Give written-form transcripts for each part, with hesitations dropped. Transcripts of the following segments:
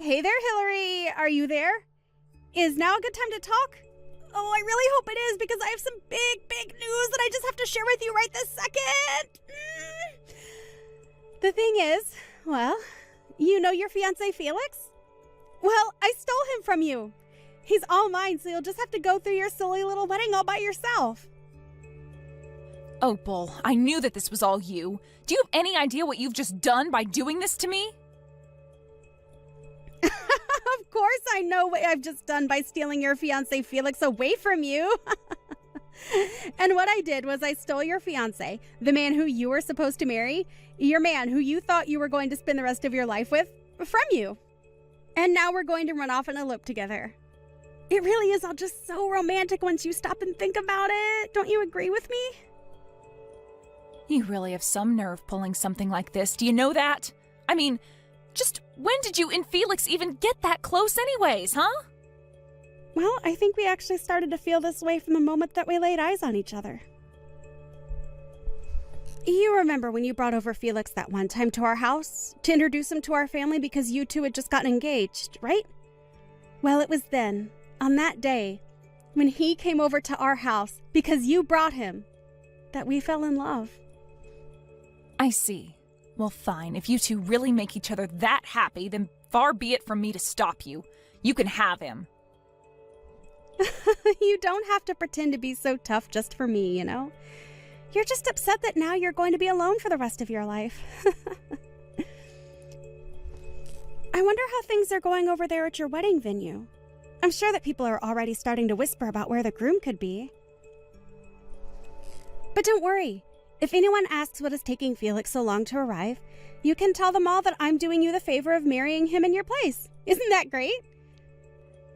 Hey there, Hillary. Are you there? Is now a good time to talk? Oh, I really hope it is because I have some big news that I just have to share with you right this second. The thing is, well, you know your fiancé Felix? Well, I stole him from you. He's all mine, so you'll just have to go through your silly little wedding all by yourself. Opal, I knew that this was all you. Do you have any idea what you've just done by doing this to me? Of course I know what I've just done by stealing your fiancé Felix away from you. And what I did was I stole your fiancé, the man who you were supposed to marry, your man who you thought you were going to spend the rest of your life with, from you. And now we're going to run off and elope together. It really is all just so romantic once you stop and think about it. Don't you agree with me? You really have some nerve pulling something like this. Do you know that? I mean, just when did you and Felix even get that close anyways, huh? Well, I think we actually started to feel this way from the moment that we laid eyes on each other. You remember when you brought over Felix that one time to our house to introduce him to our family because you two had just gotten engaged, right? Well, it was then, on that day, when he came over to our house because you brought him, that we fell in love. I see. Well, fine. If you two really make each other that happy, then far be it from me to stop you. You can have him. You don't have to pretend to be so tough just for me, you know? You're just upset that now you're going to be alone for the rest of your life. I wonder how things are going over there at your wedding venue. I'm sure that people are already starting to whisper about where the groom could be. But don't worry. If anyone asks what is taking Felix so long to arrive, you can tell them all that I'm doing you the favor of marrying him in your place. Isn't that great?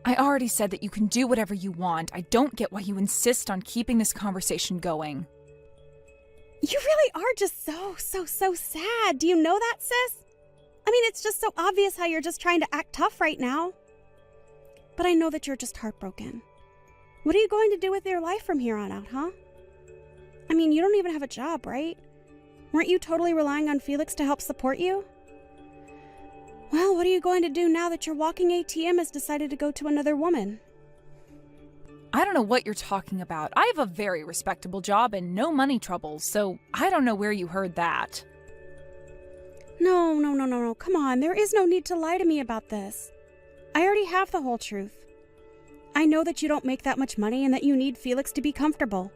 I already said that you can do whatever you want. I don't get why you insist on keeping this conversation going. You really are just so sad. Do you know that, sis? I mean, it's just so obvious how you're just trying to act tough right now. But I know that you're just heartbroken. What are you going to do with your life from here on out, huh? I mean, you don't even have a job, right? Weren't you totally relying on Felix to help support you? Well, what are you going to do now that your walking ATM has decided to go to another woman? I don't know what you're talking about. I have a very respectable job and no money troubles, so I don't know where you heard that. No. Come on, there is no need to lie to me about this. I already have the whole truth. I know that you don't make that much money and that you need Felix to be comfortable.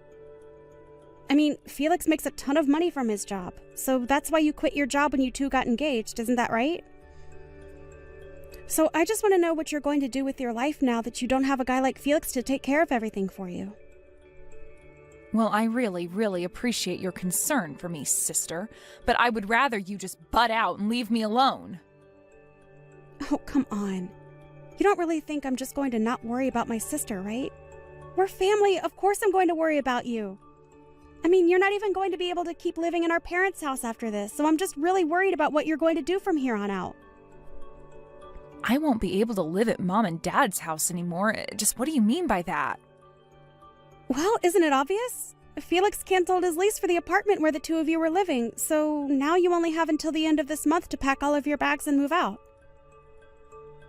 I mean, Felix makes a ton of money from his job, so that's why you quit your job when you two got engaged, isn't that right? So I just want to know what you're going to do with your life now that you don't have a guy like Felix to take care of everything for you. Well, I really appreciate your concern for me, sister, but I would rather you just butt out and leave me alone. Oh, come on. You don't really think I'm just going to not worry about my sister, right? We're family. Of course I'm going to worry about you. I mean, you're not even going to be able to keep living in our parents' house after this, so I'm just really worried about what you're going to do from here on out. I won't be able to live at Mom and Dad's house anymore. Just what do you mean by that? Well, isn't it obvious? Felix canceled his lease for the apartment where the two of you were living, so now you only have until the end of this month to pack all of your bags and move out.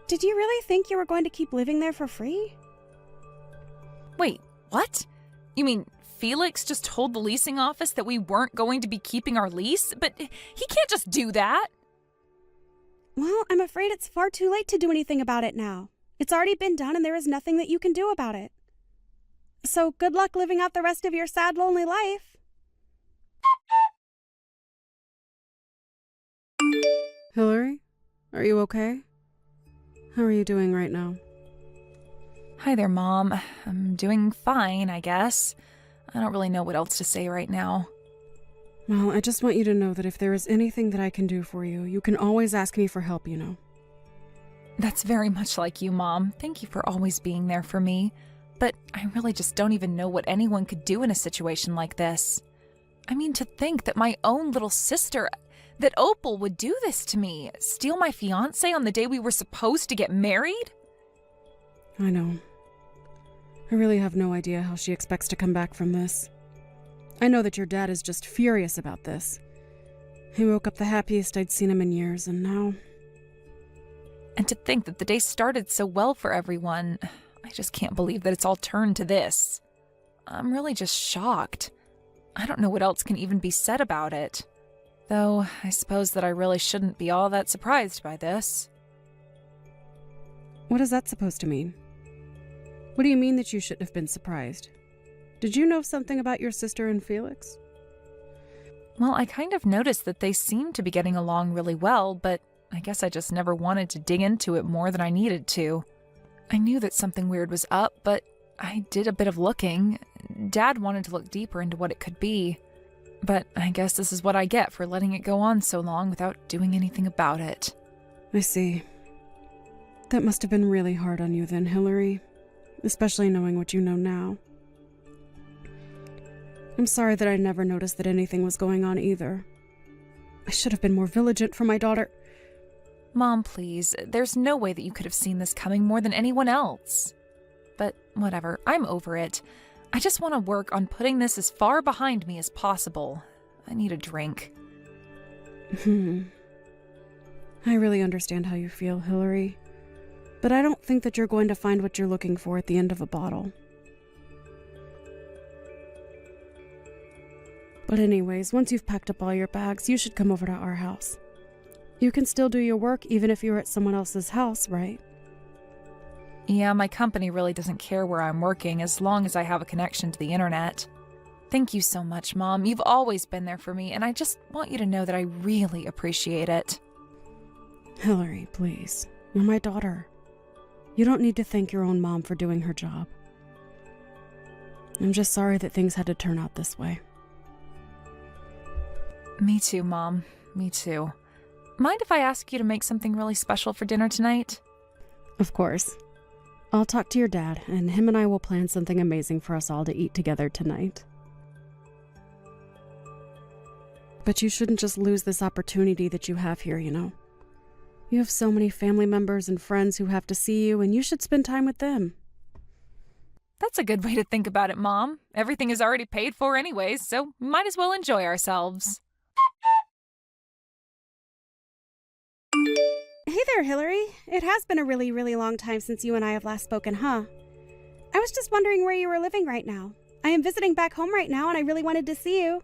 Did you really think you were going to keep living there for free? Wait, what? You mean Felix just told the leasing office that we weren't going to be keeping our lease? But he can't just do that. Well, I'm afraid it's far too late to do anything about it now. It's already been done and there is nothing that you can do about it. So good luck living out the rest of your sad, lonely life. Hillary, are you okay? How are you doing right now? Hi there, Mom. I'm doing fine, I guess. I don't really know what else to say right now. Well, I just want you to know that if there is anything that I can do for you, you can always ask me for help, you know. That's very much like you, Mom. Thank you for always being there for me. But I really just don't even know what anyone could do in a situation like this. I mean, to think that my own little sister, that Opal would do this to me, steal my fiancé on the day we were supposed to get married? I know. I really have no idea how she expects to come back from this. I know that your dad is just furious about this. He woke up the happiest I'd seen him in years, and now... And to think that the day started so well for everyone, I just can't believe that it's all turned to this. I'm really just shocked. I don't know what else can even be said about it. Though, I suppose that I really shouldn't be all that surprised by this. What is that supposed to mean? What do you mean that you shouldn't have been surprised? Did you know something about your sister and Felix? Well, I kind of noticed that they seemed to be getting along really well, but I guess I just never wanted to dig into it more than I needed to. I knew that something weird was up, but I did a bit of looking. Dad wanted to look deeper into what it could be. But I guess this is what I get for letting it go on so long without doing anything about it. I see. That must have been really hard on you then, Hillary. Especially knowing what you know now. I'm sorry that I never noticed that anything was going on either. I should have been more vigilant for my daughter. Mom, please. There's no way that you could have seen this coming more than anyone else. But whatever, I'm over it. I just want to work on putting this as far behind me as possible. I need a drink. I really understand how you feel, Hillary. But I don't think that you're going to find what you're looking for at the end of a bottle. But anyways, once you've packed up all your bags, you should come over to our house. You can still do your work even if you're at someone else's house, right? Yeah, my company really doesn't care where I'm working as long as I have a connection to the internet. Thank you so much, Mom. You've always been there for me, and I just want you to know that I really appreciate it. Hillary, please. You're my daughter. You don't need to thank your own mom for doing her job. I'm just sorry that things had to turn out this way. Me too, Mom. Me too. Mind if I ask you to make something really special for dinner tonight? Of course. I'll talk to your dad, and him and I will plan something amazing for us all to eat together tonight. But you shouldn't just lose this opportunity that you have here, you know. You have so many family members and friends who have to see you, and you should spend time with them. That's a good way to think about it, Mom. Everything is already paid for anyways, so might as well enjoy ourselves. Hey there, Hillary. It has been a really, really long time since you and I have last spoken, huh? I was just wondering where you were living right now. I am visiting back home right now, and I really wanted to see you.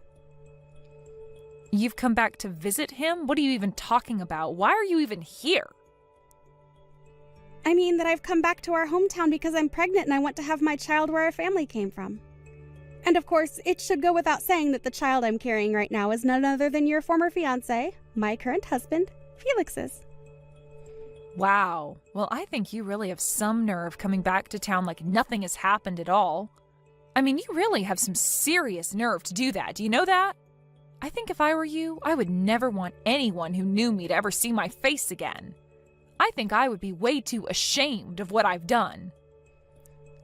You've come back to visit him? What are you even talking about? Why are you even here? I mean that I've come back to our hometown because I'm pregnant and I want to have my child where our family came from. And of course, it should go without saying that the child I'm carrying right now is none other than your former fiancé, my current husband, Felix's. Wow. Well, I think you really have some nerve coming back to town like nothing has happened at all. I mean, you really have some serious nerve to do that. Do you know that? I think if I were you, I would never want anyone who knew me to ever see my face again. I think I would be way too ashamed of what I've done.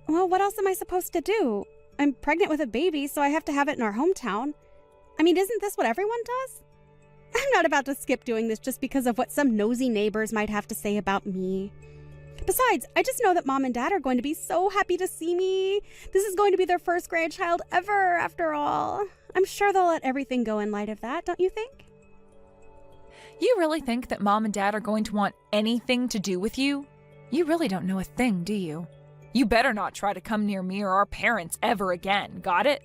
Well, what else am I supposed to do? I'm pregnant with a baby, so I have to have it in our hometown. I mean, isn't this what everyone does? I'm not about to skip doing this just because of what some nosy neighbors might have to say about me. Besides, I just know that Mom and Dad are going to be so happy to see me. This is going to be their first grandchild ever, after all. I'm sure they'll let everything go in light of that, don't you think? You really think that Mom and Dad are going to want anything to do with you? You really don't know a thing, do you? You better not try to come near me or our parents ever again, got it?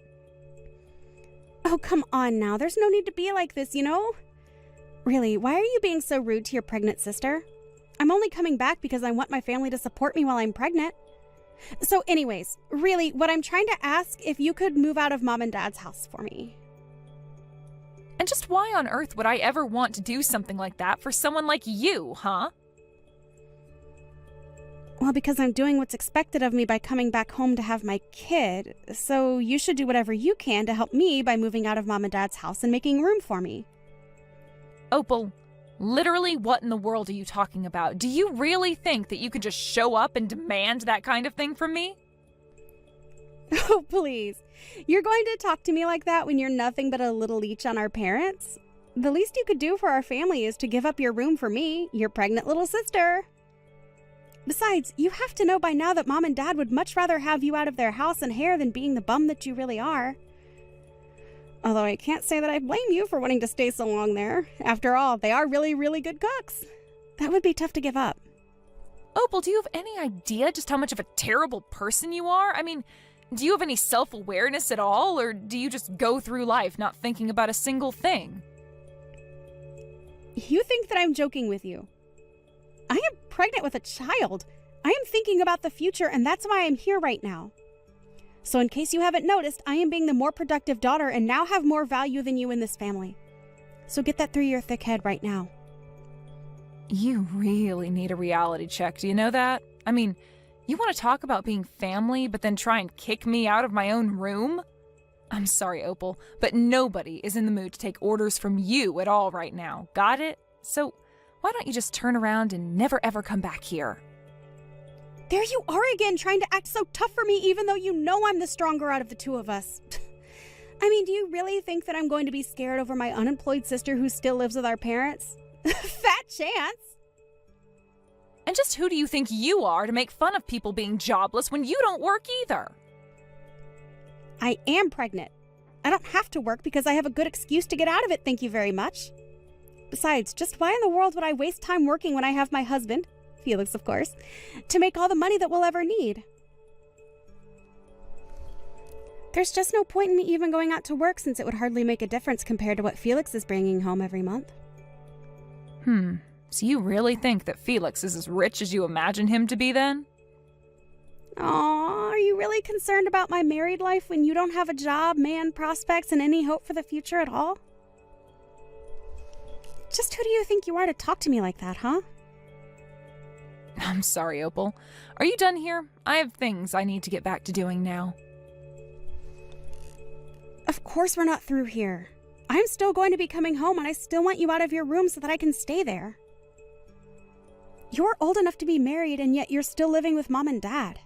Oh, come on now. There's no need to be like this, you know? Really, why are you being so rude to your pregnant sister? I'm only coming back because I want my family to support me while I'm pregnant. So anyways, really, what I'm trying to ask, if you could move out of Mom and Dad's house for me. And just why on earth would I ever want to do something like that for someone like you, huh? Well, because I'm doing what's expected of me by coming back home to have my kid. So you should do whatever you can to help me by moving out of Mom and Dad's house and making room for me. Opal, literally what in the world are you talking about? Do you really think that you could just show up and demand that kind of thing from me? Oh, please. You're going to talk to me like that when you're nothing but a little leech on our parents? The least you could do for our family is to give up your room for me, your pregnant little sister. Besides, you have to know by now that Mom and Dad would much rather have you out of their house and hair than being the bum that you really are. Although I can't say that I blame you for wanting to stay so long there. After all, they are really, really good cooks. That would be tough to give up. Opal, do you have any idea just how much of a terrible person you are? I mean, do you have any self-awareness at all, or do you just go through life not thinking about a single thing? You think that I'm joking with you. I am pregnant with a child. I am thinking about the future, and that's why I'm here right now. So in case you haven't noticed, I am being the more productive daughter and now have more value than you in this family. So get that through your thick head right now. You really need a reality check, do you know that? I mean, you want to talk about being family, but then try and kick me out of my own room? I'm sorry, Opal, but nobody is in the mood to take orders from you at all right now. Got it? So why don't you just turn around and never ever come back here? There you are again, trying to act so tough for me even though you know I'm the stronger out of the two of us. I mean, do you really think that I'm going to be scared over my unemployed sister who still lives with our parents? Fat chance. And just who do you think you are to make fun of people being jobless when you don't work either? I am pregnant. I don't have to work because I have a good excuse to get out of it, thank you very much. Besides, just why in the world would I waste time working when I have my husband, Felix of course, to make all the money that we'll ever need? There's just no point in me even going out to work since it would hardly make a difference compared to what Felix is bringing home every month. So you really think that Felix is as rich as you imagine him to be then? Aw, are you really concerned about my married life when you don't have a job, man, prospects, and any hope for the future at all? Just who do you think you are to talk to me like that, huh? I'm sorry, Opal. Are you done here? I have things I need to get back to doing now. Of course we're not through here. I'm still going to be coming home and I still want you out of your room so that I can stay there. You're old enough to be married and yet you're still living with mom and dad.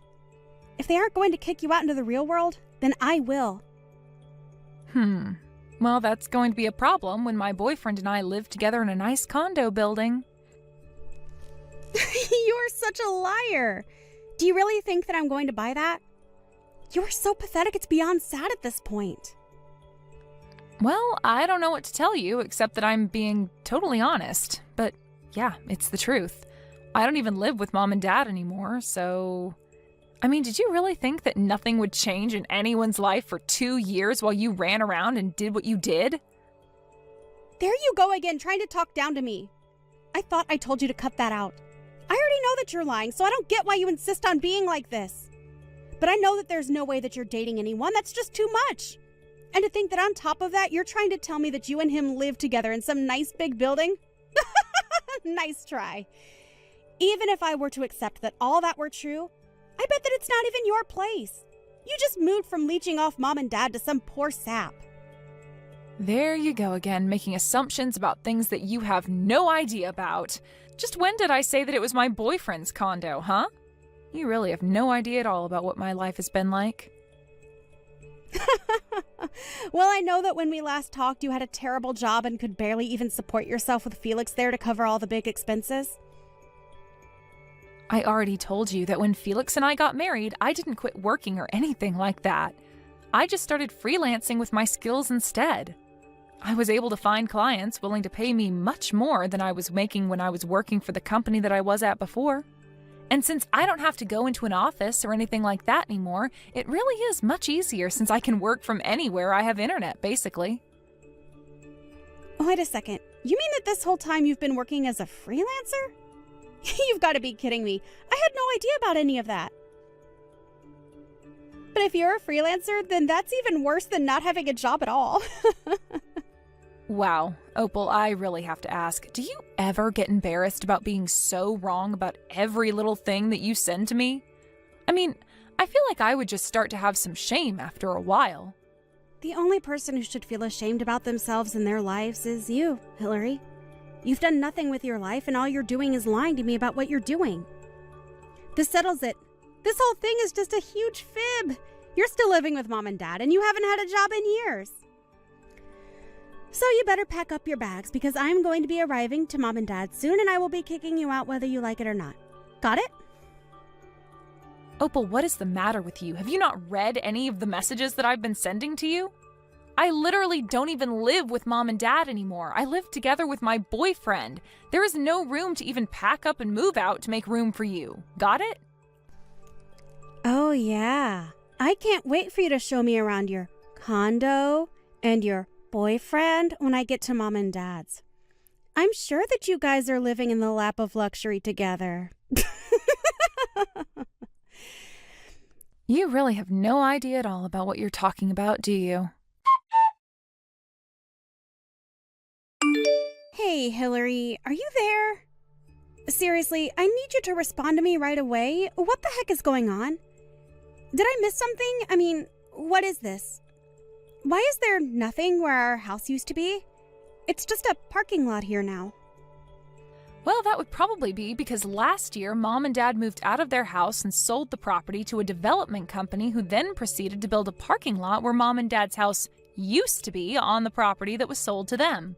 If they aren't going to kick you out into the real world, then I will. Well, that's going to be a problem when my boyfriend and I live together in a nice condo building. You're such a liar. Do you really think that I'm going to buy that? You're so pathetic it's beyond sad at this point. Well, I don't know what to tell you except that I'm being totally honest. But yeah, it's the truth. I don't even live with mom and dad anymore, so... I mean, did you really think that nothing would change in anyone's life for 2 years while you ran around and did what you did? There you go again, trying to talk down to me. I thought I told you to cut that out. I already know that you're lying, so I don't get why you insist on being like this. But I know that there's no way that you're dating anyone. That's just too much. And to think that on top of that, you're trying to tell me that you and him live together in some nice big building? Nice try. Even if I were to accept that all that were true, I bet that it's not even your place. You just moved from leeching off mom and dad to some poor sap. There you go again, making assumptions about things that you have no idea about. Just when did I say that it was my boyfriend's condo, huh? You really have no idea at all about what my life has been like. Well, I know that when we last talked, you had a terrible job and could barely even support yourself with Felix there to cover all the big expenses. I already told you that when Felix and I got married, I didn't quit working or anything like that. I just started freelancing with my skills instead. I was able to find clients willing to pay me much more than I was making when I was working for the company that I was at before. And since I don't have to go into an office or anything like that anymore, it really is much easier since I can work from anywhere I have internet, basically. Wait a second. You mean that this whole time you've been working as a freelancer? You've got to be kidding me. I had no idea about any of that. But if you're a freelancer, then that's even worse than not having a job at all. Wow, Opal, I really have to ask, do you ever get embarrassed about being so wrong about every little thing that you send to me? I mean, I feel like I would just start to have some shame after a while. The only person who should feel ashamed about themselves and their lives is you, Hillary. You've done nothing with your life, and all you're doing is lying to me about what you're doing. This settles it. This whole thing is just a huge fib. You're still living with mom and dad, and you haven't had a job in years. So you better pack up your bags, because I'm going to be arriving to mom and dad soon, and I will be kicking you out whether you like it or not. Got it? Opal, what is the matter with you? Have you not read any of the messages that I've been sending to you? I literally don't even live with mom and dad anymore. I live together with my boyfriend. There is no room to even pack up and move out to make room for you. Got it? Oh, yeah. I can't wait for you to show me around your condo and your boyfriend when I get to mom and dad's. I'm sure that you guys are living in the lap of luxury together. You really have no idea at all about what you're talking about, do you? Hey, Hillary, are you there? Seriously, I need you to respond to me right away. What the heck is going on? Did I miss something? I mean, what is this? Why is there nothing where our house used to be? It's just a parking lot here now. Well, that would probably be because last year, Mom and Dad moved out of their house and sold the property to a development company who then proceeded to build a parking lot where Mom and Dad's house used to be on the property that was sold to them.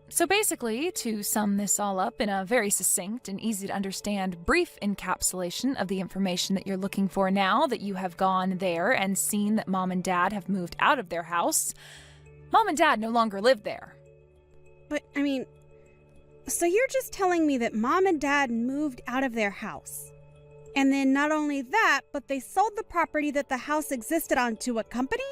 So basically, to sum this all up in a very succinct and easy to understand brief encapsulation of the information that you're looking for now that you have gone there and seen that Mom and Dad have moved out of their house, Mom and Dad no longer live there. But, I mean, so you're just telling me that mom and dad moved out of their house. And then not only that, but they sold the property that the house existed on to a company?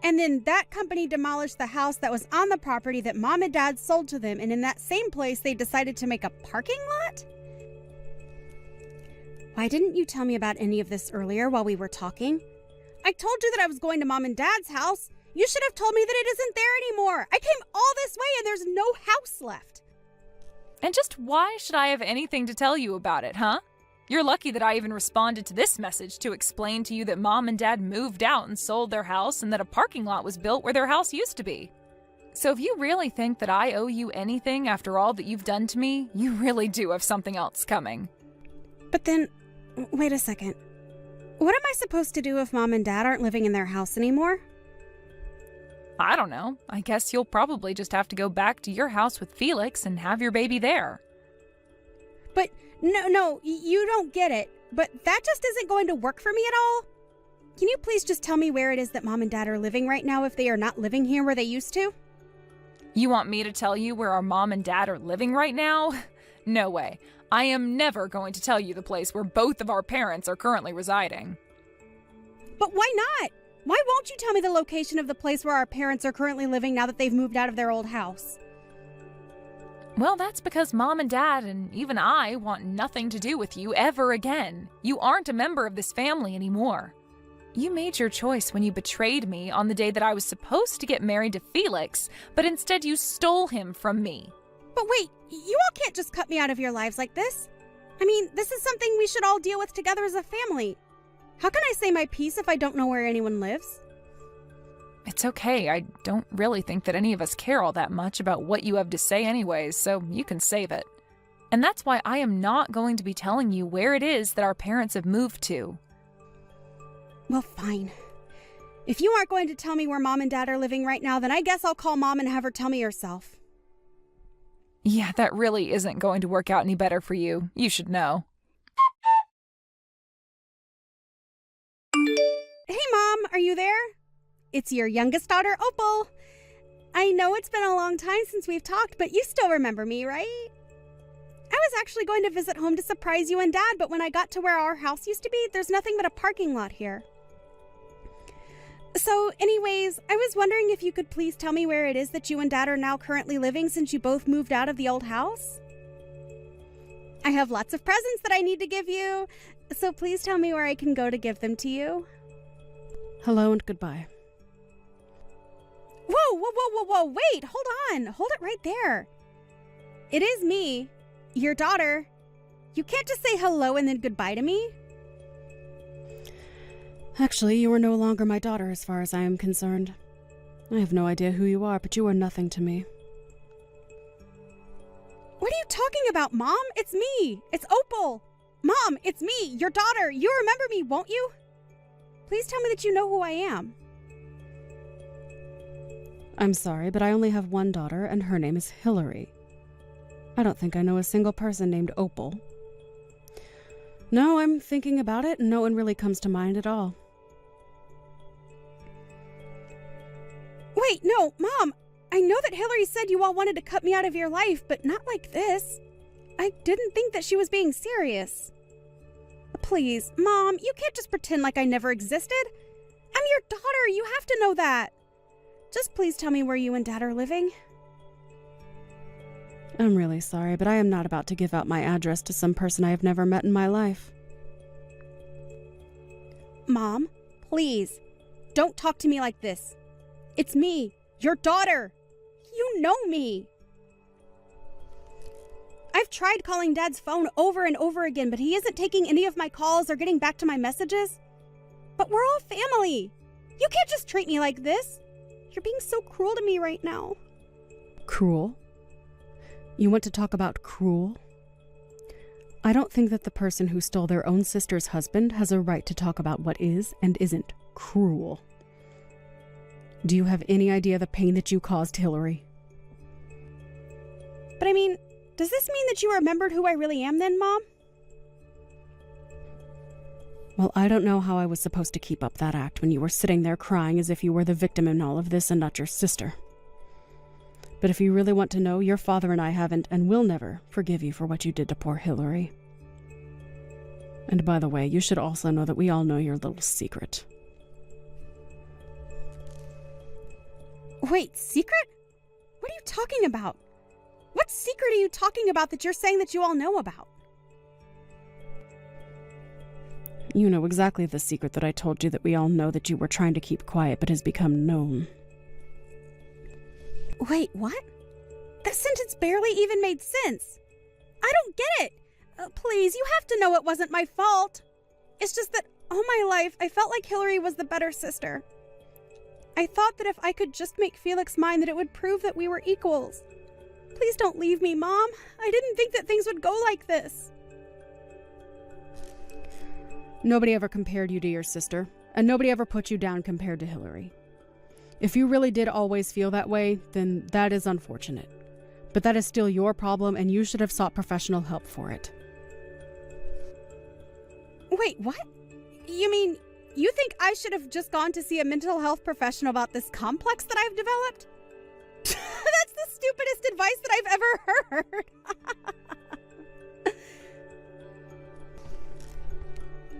And then that company demolished the house that was on the property that mom and dad sold to them, and in that same place they decided to make a parking lot? Why didn't you tell me about any of this earlier while we were talking? I told you that I was going to mom and dad's house. You should have told me that it isn't there anymore. I came all this way and there's no house left. And just why should I have anything to tell you about it, huh? You're lucky that I even responded to this message to explain to you that Mom and Dad moved out and sold their house and that a parking lot was built where their house used to be. So if you really think that I owe you anything after all that you've done to me, you really do have something else coming. But then, wait a second. What am I supposed to do if mom and dad aren't living in their house anymore? I don't know. I guess you'll probably just have to go back to your house with Felix and have your baby there. But no, you don't get it. But that just isn't going to work for me at all. Can you please just tell me where it is that mom and dad are living right now if they are not living here where they used to? You want me to tell you where our mom and dad are living right now? No way. I am never going to tell you the place where both of our parents are currently residing. But why not? Why won't you tell me the location of the place where our parents are currently living now that they've moved out of their old house? Well, that's because Mom and Dad and even I want nothing to do with you ever again. You aren't a member of this family anymore. You made your choice when you betrayed me on the day that I was supposed to get married to Felix, but instead you stole him from me. But wait, you all can't just cut me out of your lives like this. I mean, this is something we should all deal with together as a family. How can I say my piece if I don't know where anyone lives? It's okay. I don't really think that any of us care all that much about what you have to say anyways, so you can save it. And that's why I am not going to be telling you where it is that our parents have moved to. Well, fine. If you aren't going to tell me where mom and dad are living right now, then I guess I'll call mom and have her tell me herself. Yeah, that really isn't going to work out any better for you. You should know. Hey, Mom, are you there? It's your youngest daughter, Opal. I know it's been a long time since we've talked, but you still remember me, right? I was actually going to visit home to surprise you and Dad, but when I got to where our house used to be, there's nothing but a parking lot here. So, anyways, I was wondering if you could please tell me where it is that you and Dad are now currently living since you both moved out of the old house? I have lots of presents that I need to give you, so please tell me where I can go to give them to you. Hello and goodbye. Whoa, wait, hold on. Hold it right there. It is me, your daughter. You can't just say hello and then goodbye to me. Actually, you are no longer my daughter as far as I am concerned. I have no idea who you are, but you are nothing to me. What are you talking about, Mom? It's me. It's Opal. Mom, it's me, your daughter. You remember me, won't you? Please tell me that you know who I am. I'm sorry, but I only have one daughter, and her name is Hillary. I don't think I know a single person named Opal. No, I'm thinking about it, and no one really comes to mind at all. No, Mom, I know that Hillary said you all wanted to cut me out of your life, but not like this. I didn't think that she was being serious. Please, Mom, you can't just pretend like I never existed. I'm your daughter, you have to know that. Just please tell me where you and Dad are living. I'm really sorry, but I am not about to give out my address to some person I have never met in my life. Mom, please, don't talk to me like this. It's me, your daughter. You know me. I've tried calling Dad's phone over and over again, but he isn't taking any of my calls or getting back to my messages. But we're all family. You can't just treat me like this. You're being so cruel to me right now. Cruel? You want to talk about cruel? I don't think that the person who stole their own sister's husband has a right to talk about what is and isn't cruel. Do you have any idea the pain that you caused Hillary? But I mean, does this mean that you remembered who I really am then, Mom? Well, I don't know how I was supposed to keep up that act when you were sitting there crying as if you were the victim in all of this and not your sister. But if you really want to know, your father and I haven't and will never forgive you for what you did to poor Hillary. And by the way, you should also know that we all know your little secret. Wait, secret? What are you talking about? What secret are you talking about that you're saying that you all know about? You know exactly the secret that I told you that we all know that you were trying to keep quiet but has become known. Wait, what? That sentence barely even made sense. I don't get it. Please, you have to know it wasn't my fault. It's just that all my life I felt like Hillary was the better sister. I thought that if I could just make Felix mine that it would prove that we were equals. Please don't leave me, Mom. I didn't think that things would go like this. Nobody ever compared you to your sister, and nobody ever put you down compared to Hillary. If you really did always feel that way, then that is unfortunate. But that is still your problem, and you should have sought professional help for it. Wait, what? You mean, you think I should have just gone to see a mental health professional about this complex that I've developed? That's the stupidest advice that I've ever heard.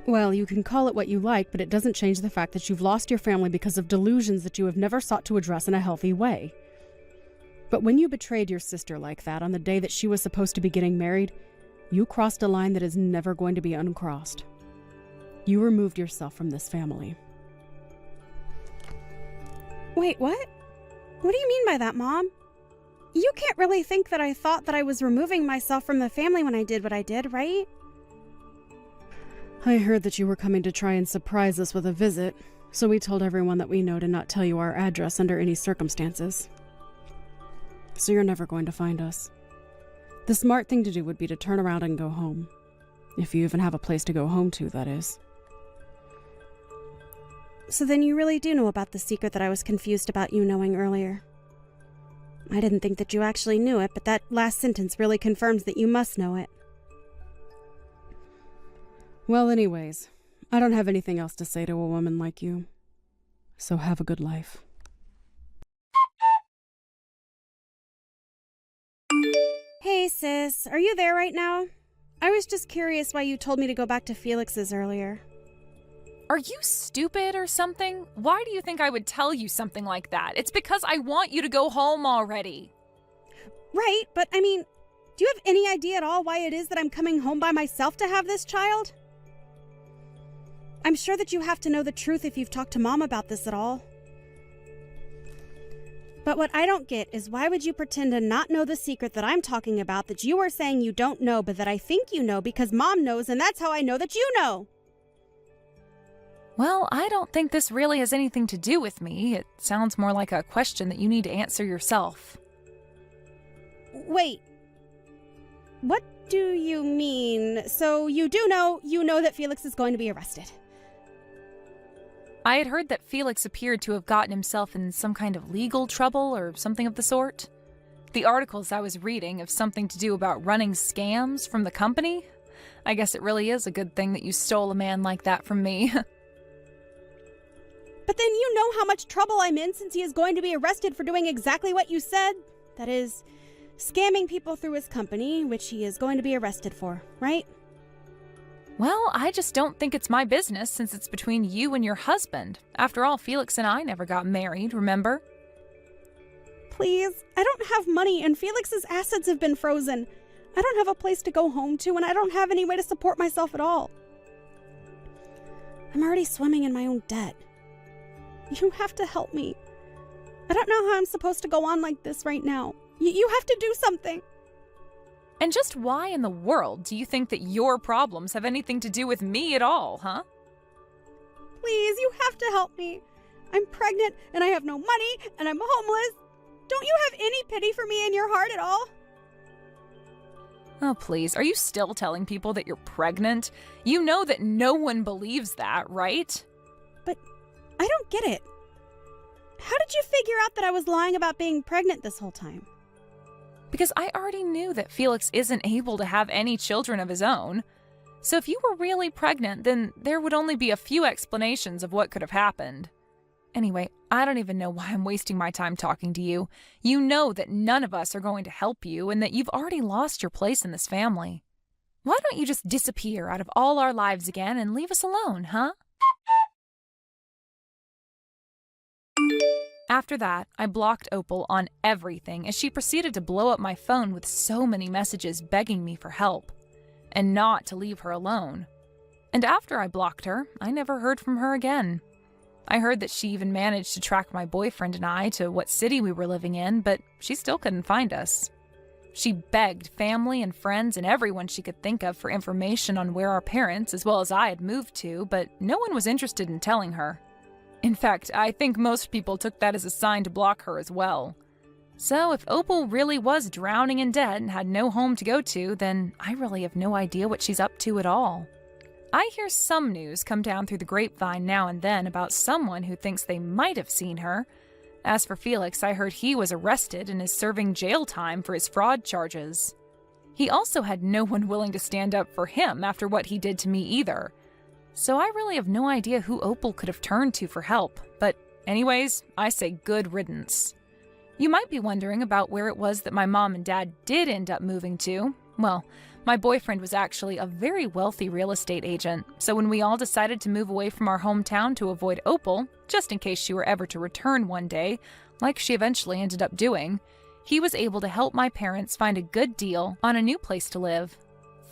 Well, you can call it what you like, but it doesn't change the fact that you've lost your family because of delusions that you have never sought to address in a healthy way. But when you betrayed your sister like that on the day that she was supposed to be getting married, you crossed a line that is never going to be uncrossed. You removed yourself from this family. Wait, what? What do you mean by that, Mom? You can't really think that I thought that I was removing myself from the family when I did what I did, right? I heard that you were coming to try and surprise us with a visit, so we told everyone that we know to not tell you our address under any circumstances. So you're never going to find us. The smart thing to do would be to turn around and go home. If you even have a place to go home to, that is. So then you really do know about the secret that I was confused about you knowing earlier. I didn't think that you actually knew it, but that last sentence really confirms that you must know it. Well, anyways, I don't have anything else to say to a woman like you. So have a good life. Hey, sis, are you there right now? I was just curious why you told me to go back to Felix's earlier. Are you stupid or something? Why do you think I would tell you something like that? It's because I want you to go home already. Right, but I mean, do you have any idea at all why it is that I'm coming home by myself to have this child? I'm sure that you have to know the truth if you've talked to Mom about this at all. But what I don't get is why would you pretend to not know the secret that I'm talking about that you are saying you don't know but that I think you know because Mom knows and that's how I know that you know? Well, I don't think this really has anything to do with me. It sounds more like a question that you need to answer yourself. Wait. What do you mean? So you know that Felix is going to be arrested? I had heard that Felix appeared to have gotten himself in some kind of legal trouble or something of the sort. The articles I was reading have something to do about running scams from the company. I guess it really is a good thing that you stole a man like that from me. But then you know how much trouble I'm in since he is going to be arrested for doing exactly what you said. That is, scamming people through his company, which he is going to be arrested for, right? Well, I just don't think it's my business since it's between you and your husband. After all, Felix and I never got married, remember? Please, I don't have money and Felix's assets have been frozen. I don't have a place to go home to and I don't have any way to support myself at all. I'm already swimming in my own debt. You have to help me. I don't know how I'm supposed to go on like this right now. You have to do something. And just why in the world do you think that your problems have anything to do with me at all, huh? Please, you have to help me. I'm pregnant and I have no money and I'm homeless. Don't you have any pity for me in your heart at all? Oh, please, are you still telling people that you're pregnant? You know that no one believes that, right? But I don't get it. How did you figure out that I was lying about being pregnant this whole time? Because I already knew that Felix isn't able to have any children of his own. So if you were really pregnant, then there would only be a few explanations of what could have happened. Anyway, I don't even know why I'm wasting my time talking to you. You know that none of us are going to help you and that you've already lost your place in this family. Why don't you just disappear out of all our lives again and leave us alone, huh? After that, I blocked Opal on everything as she proceeded to blow up my phone with so many messages begging me for help and not to leave her alone. And after I blocked her, I never heard from her again. I heard that she even managed to track my boyfriend and I to what city we were living in, but she still couldn't find us. She begged family and friends and everyone she could think of for information on where our parents, as well as I, had moved to, but no one was interested in telling her. In fact, I think most people took that as a sign to block her as well. So if Opal really was drowning in debt and had no home to go to, then I really have no idea what she's up to at all. I hear some news come down through the grapevine now and then about someone who thinks they might have seen her. As for Felix, I heard he was arrested and is serving jail time for his fraud charges. He also had no one willing to stand up for him after what he did to me either. So I really have no idea who Opal could have turned to for help, but anyways, I say good riddance. You might be wondering about where it was that my mom and dad did end up moving to. Well, my boyfriend was actually a very wealthy real estate agent, so when we all decided to move away from our hometown to avoid Opal, just in case she were ever to return one day, like she eventually ended up doing, he was able to help my parents find a good deal on a new place to live.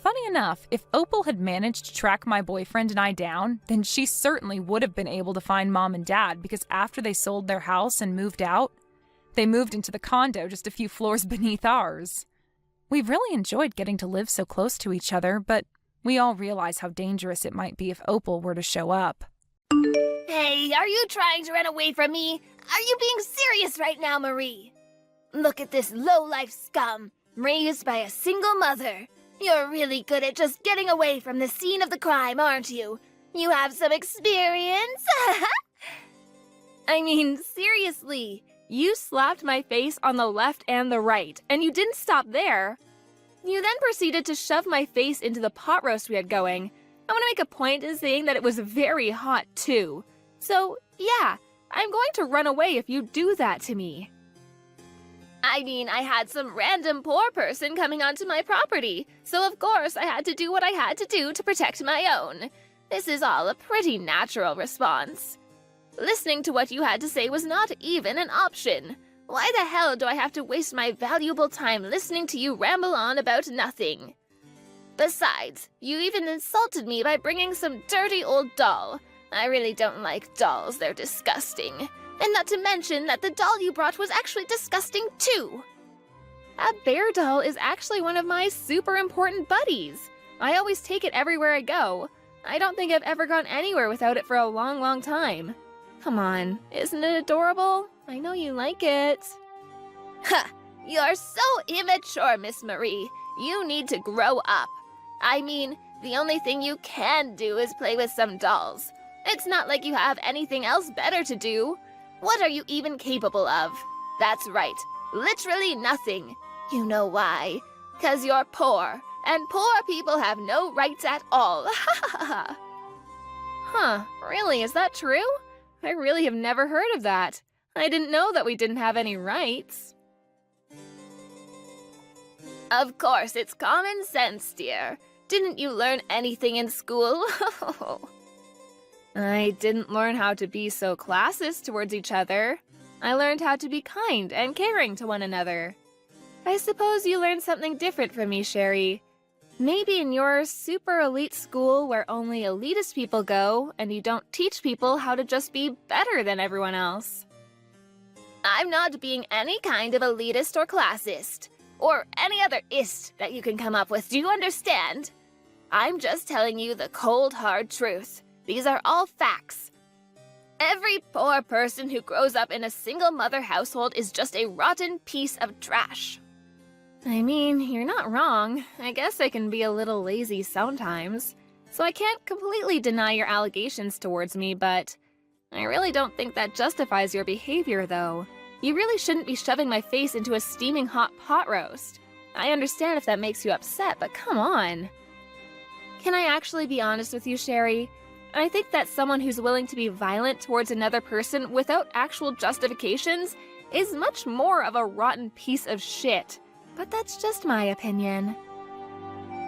Funny enough, if Opal had managed to track my boyfriend and I down, then she certainly would have been able to find Mom and Dad because after they sold their house and moved out, they moved into the condo just a few floors beneath ours. We've really enjoyed getting to live so close to each other, but we all realize how dangerous it might be if Opal were to show up. Hey, are you trying to run away from me? Are you being serious right now, Marie? Look at this low-life scum, raised by a single mother. You're really good at just getting away from the scene of the crime, aren't you? You have some experience? I mean, seriously, you slapped my face on the left and the right, and you didn't stop there. You then proceeded to shove my face into the pot roast we had going. I want to make a point in saying that it was very hot, too. So, yeah, I'm going to run away if you do that to me. I mean, I had some random poor person coming onto my property, so of course I had to do what I had to do to protect my own. This is all a pretty natural response. Listening to what you had to say was not even an option. Why the hell do I have to waste my valuable time listening to you ramble on about nothing? Besides, you even insulted me by bringing some dirty old doll. I really don't like dolls, they're disgusting. And not to mention that the doll you brought was actually disgusting too. That bear doll is actually one of my super important buddies. I always take it everywhere I go. I don't think I've ever gone anywhere without it for a long, long time. Come on, isn't it adorable? I know you like it. Ha! You're so immature, Miss Marie. You need to grow up. I mean, the only thing you can do is play with some dolls. It's not like you have anything else better to do. What are you even capable of? That's right, literally nothing. You know why? 'Cause you're poor, and poor people have no rights at all. Ha ha ha. Huh, really, is that true? I really have never heard of that. I didn't know that we didn't have any rights. Of course, it's common sense, dear. Didn't you learn anything in school? I didn't learn how to be so classist towards each other. I learned how to be kind and caring to one another. I suppose you learned something different from me, Sherry. Maybe in your super elite school where only elitist people go and you don't teach people how to just be better than everyone else. I'm not being any kind of elitist or classist, or any other ist that you can come up with, do you understand? I'm just telling you the cold, hard truth. These are all facts. Every poor person who grows up in a single-mother household is just a rotten piece of trash. I mean, you're not wrong. I guess I can be a little lazy sometimes. So I can't completely deny your allegations towards me, but I really don't think that justifies your behavior, though. You really shouldn't be shoving my face into a steaming hot pot roast. I understand if that makes you upset, but come on. Can I actually be honest with you, Sherry? I think that someone who's willing to be violent towards another person without actual justifications is much more of a rotten piece of shit. But that's just my opinion.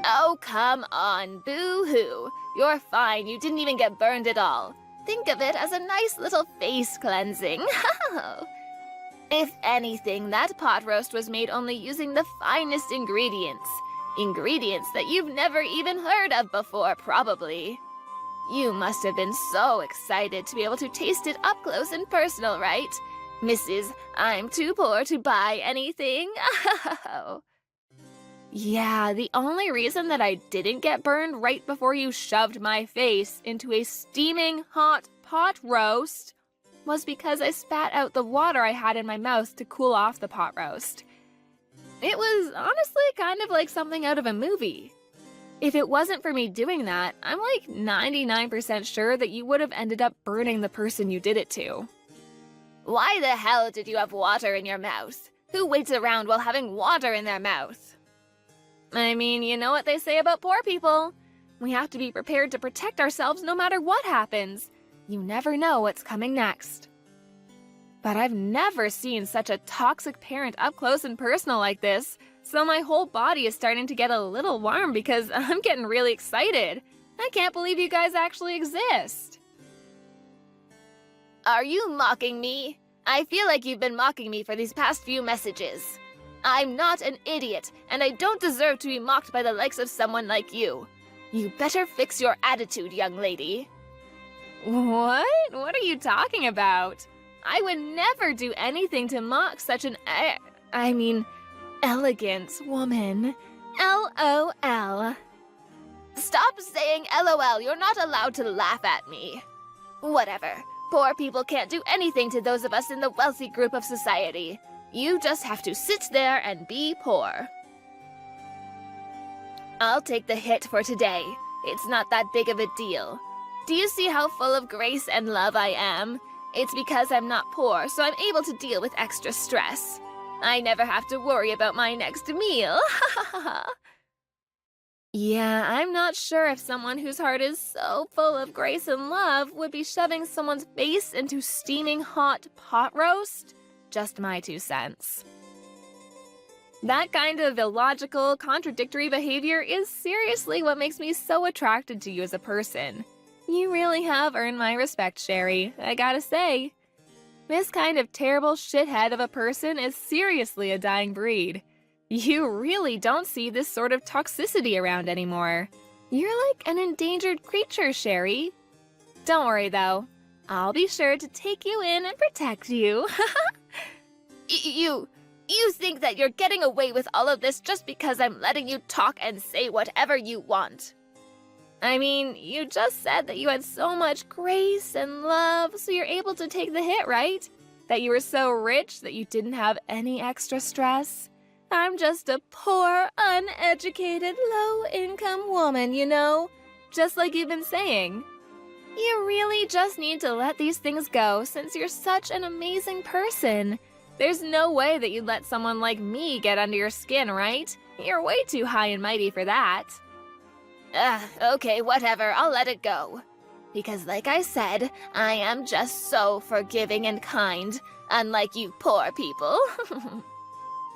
Oh, come on, boo-hoo. You're fine, you didn't even get burned at all. Think of it as a nice little face cleansing. If anything, that pot roast was made only using the finest ingredients. Ingredients that you've never even heard of before, probably. You must have been so excited to be able to taste it up close and personal, right? Mrs. I'm too poor to buy anything. Yeah, the only reason that I didn't get burned right before you shoved my face into a steaming hot pot roast was because I spat out the water I had in my mouth to cool off the pot roast. It was honestly kind of like something out of a movie. If it wasn't for me doing that, I'm like 99% sure that you would have ended up burning the person you did it to. Why the hell did you have water in your mouth? Who waits around while having water in their mouth? I mean, you know what they say about poor people. We have to be prepared to protect ourselves no matter what happens. You never know what's coming next. But I've never seen such a toxic parent up close and personal like this, so my whole body is starting to get a little warm because I'm getting really excited. I can't believe you guys actually exist. Are you mocking me? I feel like you've been mocking me for these past few messages. I'm not an idiot, and I don't deserve to be mocked by the likes of someone like you. You better fix your attitude, young lady. What? What are you talking about? I would never do anything to mock such an elegant woman. LOL. Stop saying LOL, you're not allowed to laugh at me. Whatever. Poor people can't do anything to those of us in the wealthy group of society. You just have to sit there and be poor. I'll take the hit for today. It's not that big of a deal. Do you see how full of grace and love I am? It's because I'm not poor, so I'm able to deal with extra stress. I never have to worry about my next meal. Yeah, I'm not sure if someone whose heart is so full of grace and love would be shoving someone's face into steaming hot pot roast. Just my 2 cents. That kind of illogical, contradictory behavior is seriously what makes me so attracted to you as a person. You really have earned my respect, Sherry, I gotta say. This kind of terrible shithead of a person is seriously a dying breed. You really don't see this sort of toxicity around anymore. You're like an endangered creature, Sherry. Don't worry, though. I'll be sure to take you in and protect you. You think that you're getting away with all of this just because I'm letting you talk and say whatever you want. I mean, you just said that you had so much grace and love, so you're able to take the hit, right? That you were so rich that you didn't have any extra stress. I'm just a poor, uneducated, low-income woman, you know? Just like you've been saying. You really just need to let these things go since you're such an amazing person. There's no way that you'd let someone like me get under your skin, right? You're way too high and mighty for that. Okay, whatever, I'll let it go. Because like I said, I am just so forgiving and kind, unlike you poor people.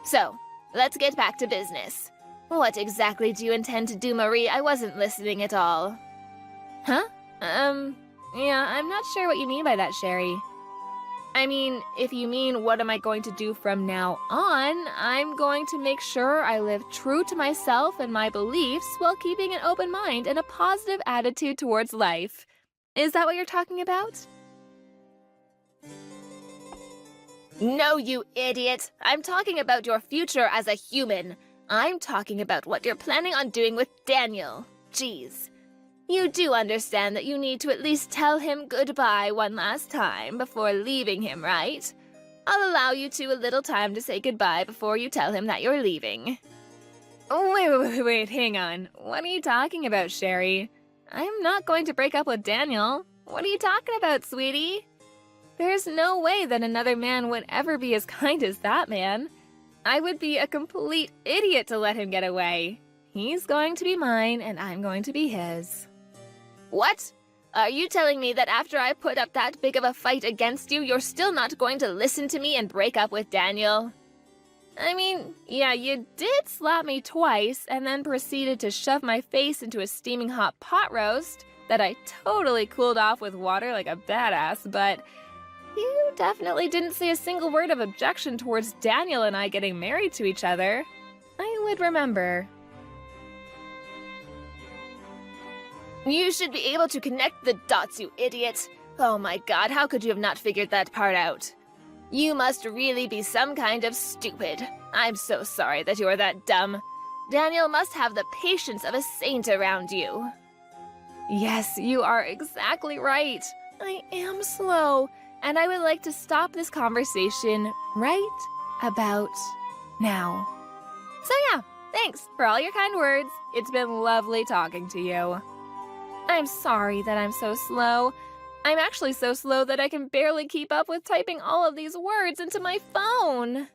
So, let's get back to business. What exactly do you intend to do, Marie? I wasn't listening at all. Huh? Yeah, I'm not sure what you mean by that, Sherry. I mean, if you mean what am I going to do from now on, I'm going to make sure I live true to myself and my beliefs while keeping an open mind and a positive attitude towards life. Is that what you're talking about? No, you idiot! I'm talking about your future as a human. I'm talking about what you're planning on doing with Daniel. Jeez. You do understand that you need to at least tell him goodbye one last time before leaving him, right? I'll allow you a little time to say goodbye before you tell him that you're leaving. Oh, wait, hang on. What are you talking about, Sherry? I'm not going to break up with Daniel. What are you talking about, sweetie? There's no way that another man would ever be as kind as that man. I would be a complete idiot to let him get away. He's going to be mine, and I'm going to be his. What? Are you telling me that after I put up that big of a fight against you, you're still not going to listen to me and break up with Daniel? I mean, yeah, you did slap me twice and then proceeded to shove my face into a steaming hot pot roast that I totally cooled off with water like a badass, but you definitely didn't say a single word of objection towards Daniel and I getting married to each other. I would remember. You should be able to connect the dots, you idiot. Oh my god, how could you have not figured that part out? You must really be some kind of stupid. I'm so sorry that you're that dumb. Daniel must have the patience of a saint around you. Yes, you are exactly right. I am slow, and I would like to stop this conversation right about now. So yeah, thanks for all your kind words. It's been lovely talking to you. I'm sorry that I'm so slow. I'm actually so slow that I can barely keep up with typing all of these words into my phone.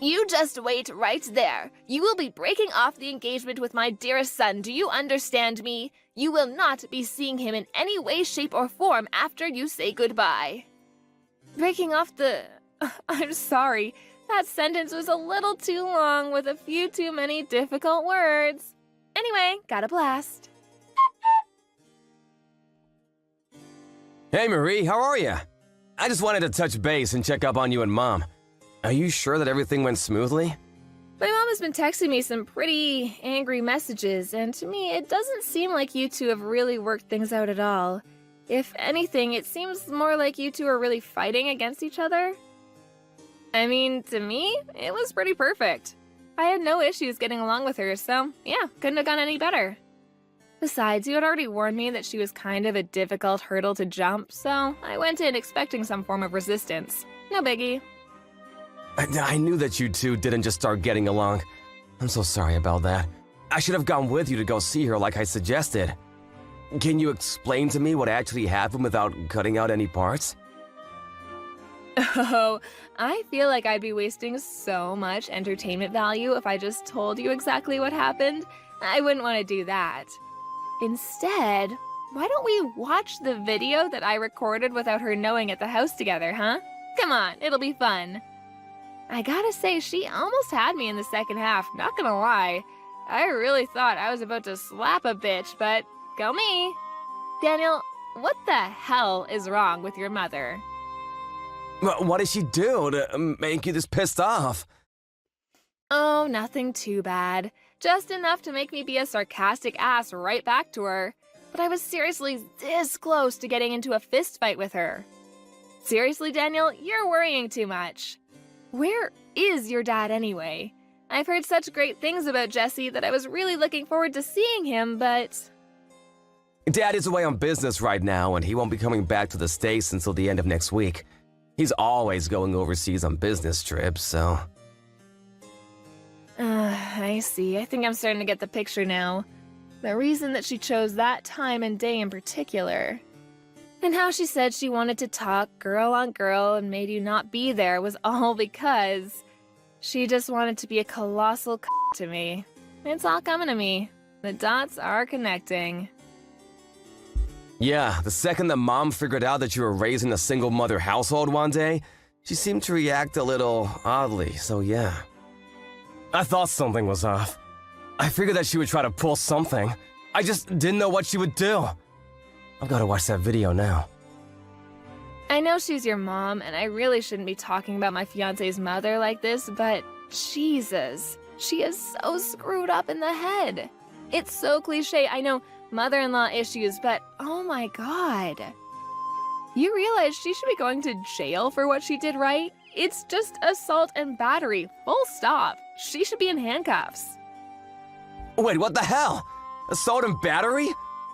You just wait right there. You will be breaking off the engagement with my dearest son. Do you understand me? You will not be seeing him in any way, shape, or form after you say goodbye. Breaking off the... I'm sorry. That sentence was a little too long with a few too many difficult words. Anyway, got a blast. Hey Marie, how are you? I just wanted to touch base and check up on you and Mom. Are you sure that everything went smoothly? My mom has been texting me some pretty angry messages, and to me, it doesn't seem like you two have really worked things out at all. If anything, it seems more like you two are really fighting against each other. I mean, to me, it was pretty perfect. I had no issues getting along with her, so yeah, couldn't have gone any better. Besides, you had already warned me that she was kind of a difficult hurdle to jump, so I went in expecting some form of resistance. No biggie. I knew that you two didn't just start getting along. I'm so sorry about that. I should have gone with you to go see her like I suggested. Can you explain to me what actually happened without cutting out any parts? Oh, I feel like I'd be wasting so much entertainment value if I just told you exactly what happened. I wouldn't want to do that. Instead, why don't we watch the video that I recorded without her knowing at the house together, huh? Come on, it'll be fun. I gotta say, she almost had me in the second half, not gonna lie. I really thought I was about to slap a bitch, but go me. Daniel, what the hell is wrong with your mother? What did she do to make you this pissed off? Oh, nothing too bad. Just enough to make me be a sarcastic ass right back to her. But I was seriously this close to getting into a fist fight with her. Seriously, Daniel, you're worrying too much. Where is your dad anyway? I've heard such great things about Jesse that I was really looking forward to seeing him, but... Dad is away on business right now, and he won't be coming back to the States until the end of next week. He's always going overseas on business trips, so... I see. I think I'm starting to get the picture now. The reason that she chose that time and day in particular. And how she said she wanted to talk girl on girl and made you not be there was all because she just wanted to be a colossal to me. It's all coming to me. The dots are connecting. Yeah, the second that Mom figured out that you were raising a single mother household one day, she seemed to react a little oddly, so yeah. I thought something was off. I figured that she would try to pull something. I just didn't know what she would do. I've got to watch that video now. I know she's your mom, and I really shouldn't be talking about my fiance's mother like this, but Jesus, she is so screwed up in the head. It's so cliche. I know mother-in-law issues, but oh my God. You realize she should be going to jail for what she did, right? It's just assault and battery, full stop. She should be in handcuffs. Wait, what the hell? Assault and battery?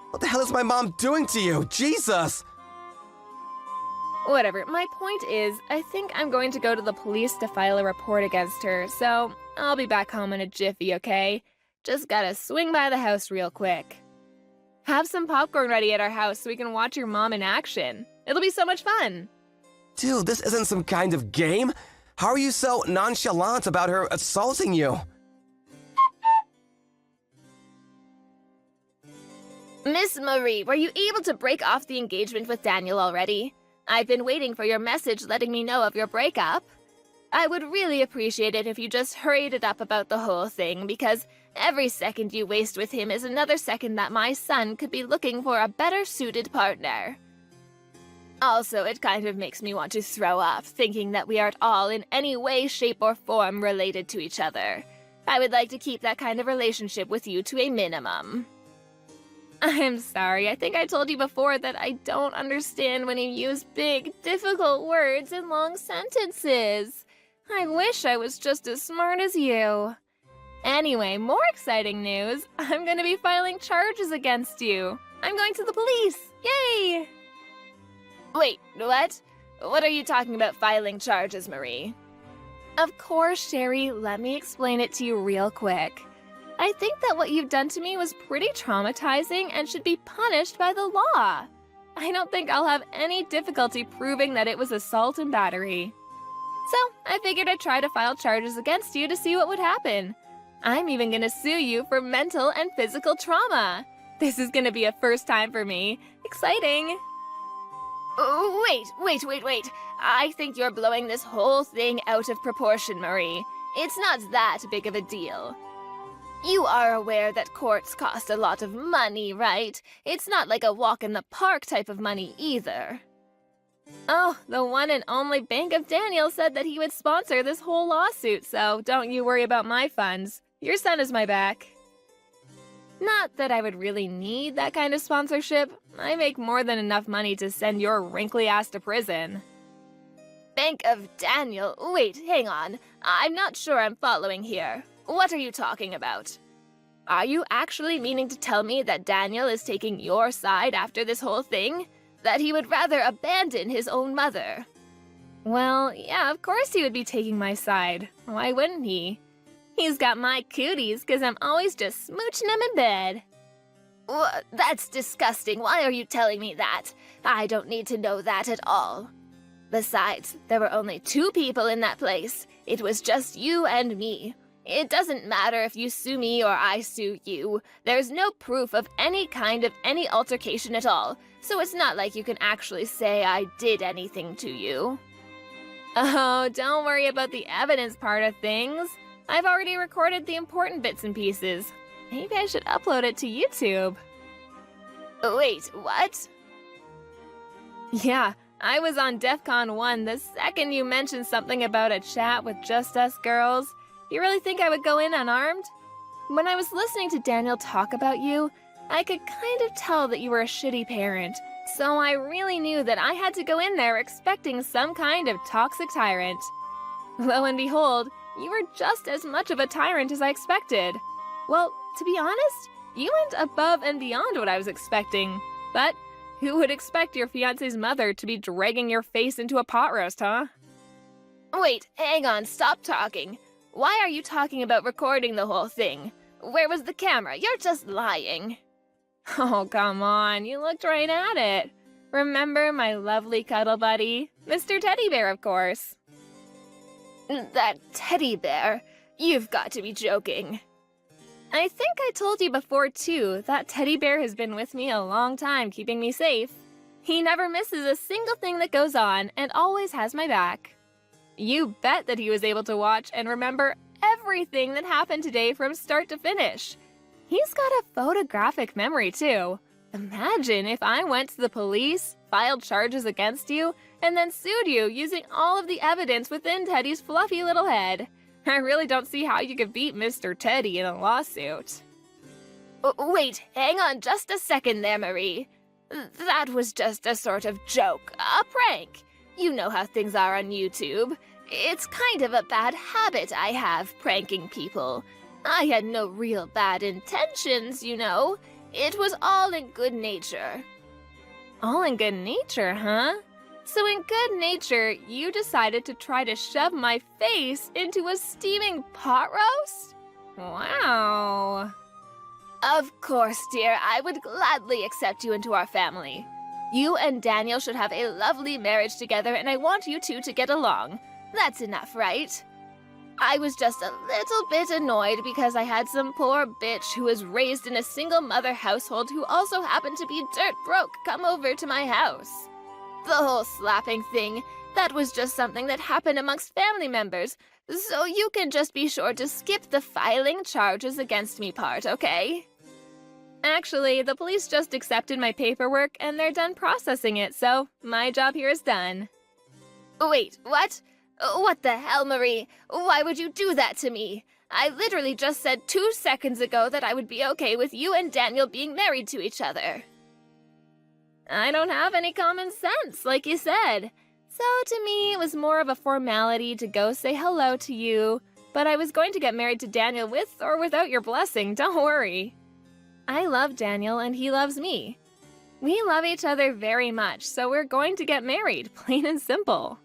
What the hell is my mom doing to you? Jesus! Whatever, my point is, I think I'm going to go to the police to file a report against her, so I'll be back home in a jiffy, okay? Just gotta swing by the house real quick. Have some popcorn ready at our house so we can watch your mom in action. It'll be so much fun. Dude, this isn't some kind of game. How are you so nonchalant about her assaulting you? Miss Marie, were you able to break off the engagement with Daniel already? I've been waiting for your message letting me know of your breakup. I would really appreciate it if you just hurried it up about the whole thing, because every second you waste with him is another second that my son could be looking for a better suited partner. Also, it kind of makes me want to throw up, thinking that we are at all in any way, shape, or form related to each other. I would like to keep that kind of relationship with you to a minimum. I'm sorry, I think I told you before that I don't understand when you use big, difficult words in long sentences. I wish I was just as smart as you. Anyway, more exciting news. I'm gonna be filing charges against you. I'm going to the police. Yay! Wait, what? What are you talking about filing charges, Marie? Of course, Sherry. Let me explain it to you real quick. I think that what you've done to me was pretty traumatizing and should be punished by the law. I don't think I'll have any difficulty proving that it was assault and battery. So, I figured I'd try to file charges against you to see what would happen. I'm even gonna sue you for mental and physical trauma. This is gonna be a first time for me. Exciting! Wait. I think you're blowing this whole thing out of proportion, Marie. It's not that big of a deal. You are aware that courts cost a lot of money, right? It's not like a walk in the park type of money either. Oh, the one and only Bank of Daniel said that he would sponsor this whole lawsuit, so don't you worry about my funds. Your son is my back. Not that I would really need that kind of sponsorship. I make more than enough money to send your wrinkly ass to prison. Bank of Daniel? Wait, hang on. I'm not sure I'm following here. What are you talking about? Are you actually meaning to tell me that Daniel is taking your side after this whole thing? That he would rather abandon his own mother? Well, yeah, of course he would be taking my side. Why wouldn't he? He's got my cooties because I'm always just smooching him in bed. That's disgusting. Why are you telling me that? I don't need to know that at all. Besides, there were only 2 people in that place. It was just you and me. It doesn't matter if you sue me or I sue you. There's no proof of any kind of any altercation at all, so it's not like you can actually say I did anything to you. Oh, don't worry about the evidence part of things. I've already recorded the important bits and pieces. Maybe I should upload it to YouTube. Wait, what? Yeah, I was on DEF CON 1 the second you mentioned something about a chat with just us girls. You really think I would go in unarmed? When I was listening to Daniel talk about you, I could kind of tell that you were a shitty parent, so I really knew that I had to go in there expecting some kind of toxic tyrant. Lo and behold, you were just as much of a tyrant as I expected. Well, to be honest, you went above and beyond what I was expecting. But who would expect your fiance's mother to be dragging your face into a pot roast, huh? Wait, hang on, stop talking. Why are you talking about recording the whole thing? Where was the camera? You're just lying. Oh, come on, you looked right at it. Remember my lovely cuddle buddy? Mr. Teddy Bear, of course. That teddy bear? You've got to be joking. I think I told you before, too, that teddy bear has been with me a long time, keeping me safe. He never misses a single thing that goes on and always has my back. You bet that he was able to watch and remember everything that happened today from start to finish. He's got a photographic memory, too. Imagine if I went to the police, filed charges against you, and then sued you using all of the evidence within Teddy's fluffy little head. I really don't see how you could beat Mr. Teddy in a lawsuit. Wait, hang on just a second there, Marie. That was just a sort of joke, a prank. You know how things are on YouTube. It's kind of a bad habit I have, pranking people. I had no real bad intentions, you know. It was all in good nature. All in good nature, huh? So in good nature, you decided to try to shove my face into a steaming pot roast? Wow. Of course, dear, I would gladly accept you into our family. You and Daniel should have a lovely marriage together, and I want you two to get along. That's enough, right? I was just a little bit annoyed because I had some poor bitch who was raised in a single-mother household who also happened to be dirt broke come over to my house. The whole slapping thing, that was just something that happened amongst family members, so you can just be sure to skip the filing charges against me part, okay? Actually, the police just accepted my paperwork and they're done processing it, so my job here is done. Wait, what? What the hell, Marie? Why would you do that to me? I literally just said 2 seconds ago that I would be okay with you and Daniel being married to each other. I don't have any common sense, like you said. So to me, it was more of a formality to go say hello to you, but I was going to get married to Daniel with or without your blessing, don't worry. I love Daniel and he loves me. We love each other very much, so we're going to get married, plain and simple.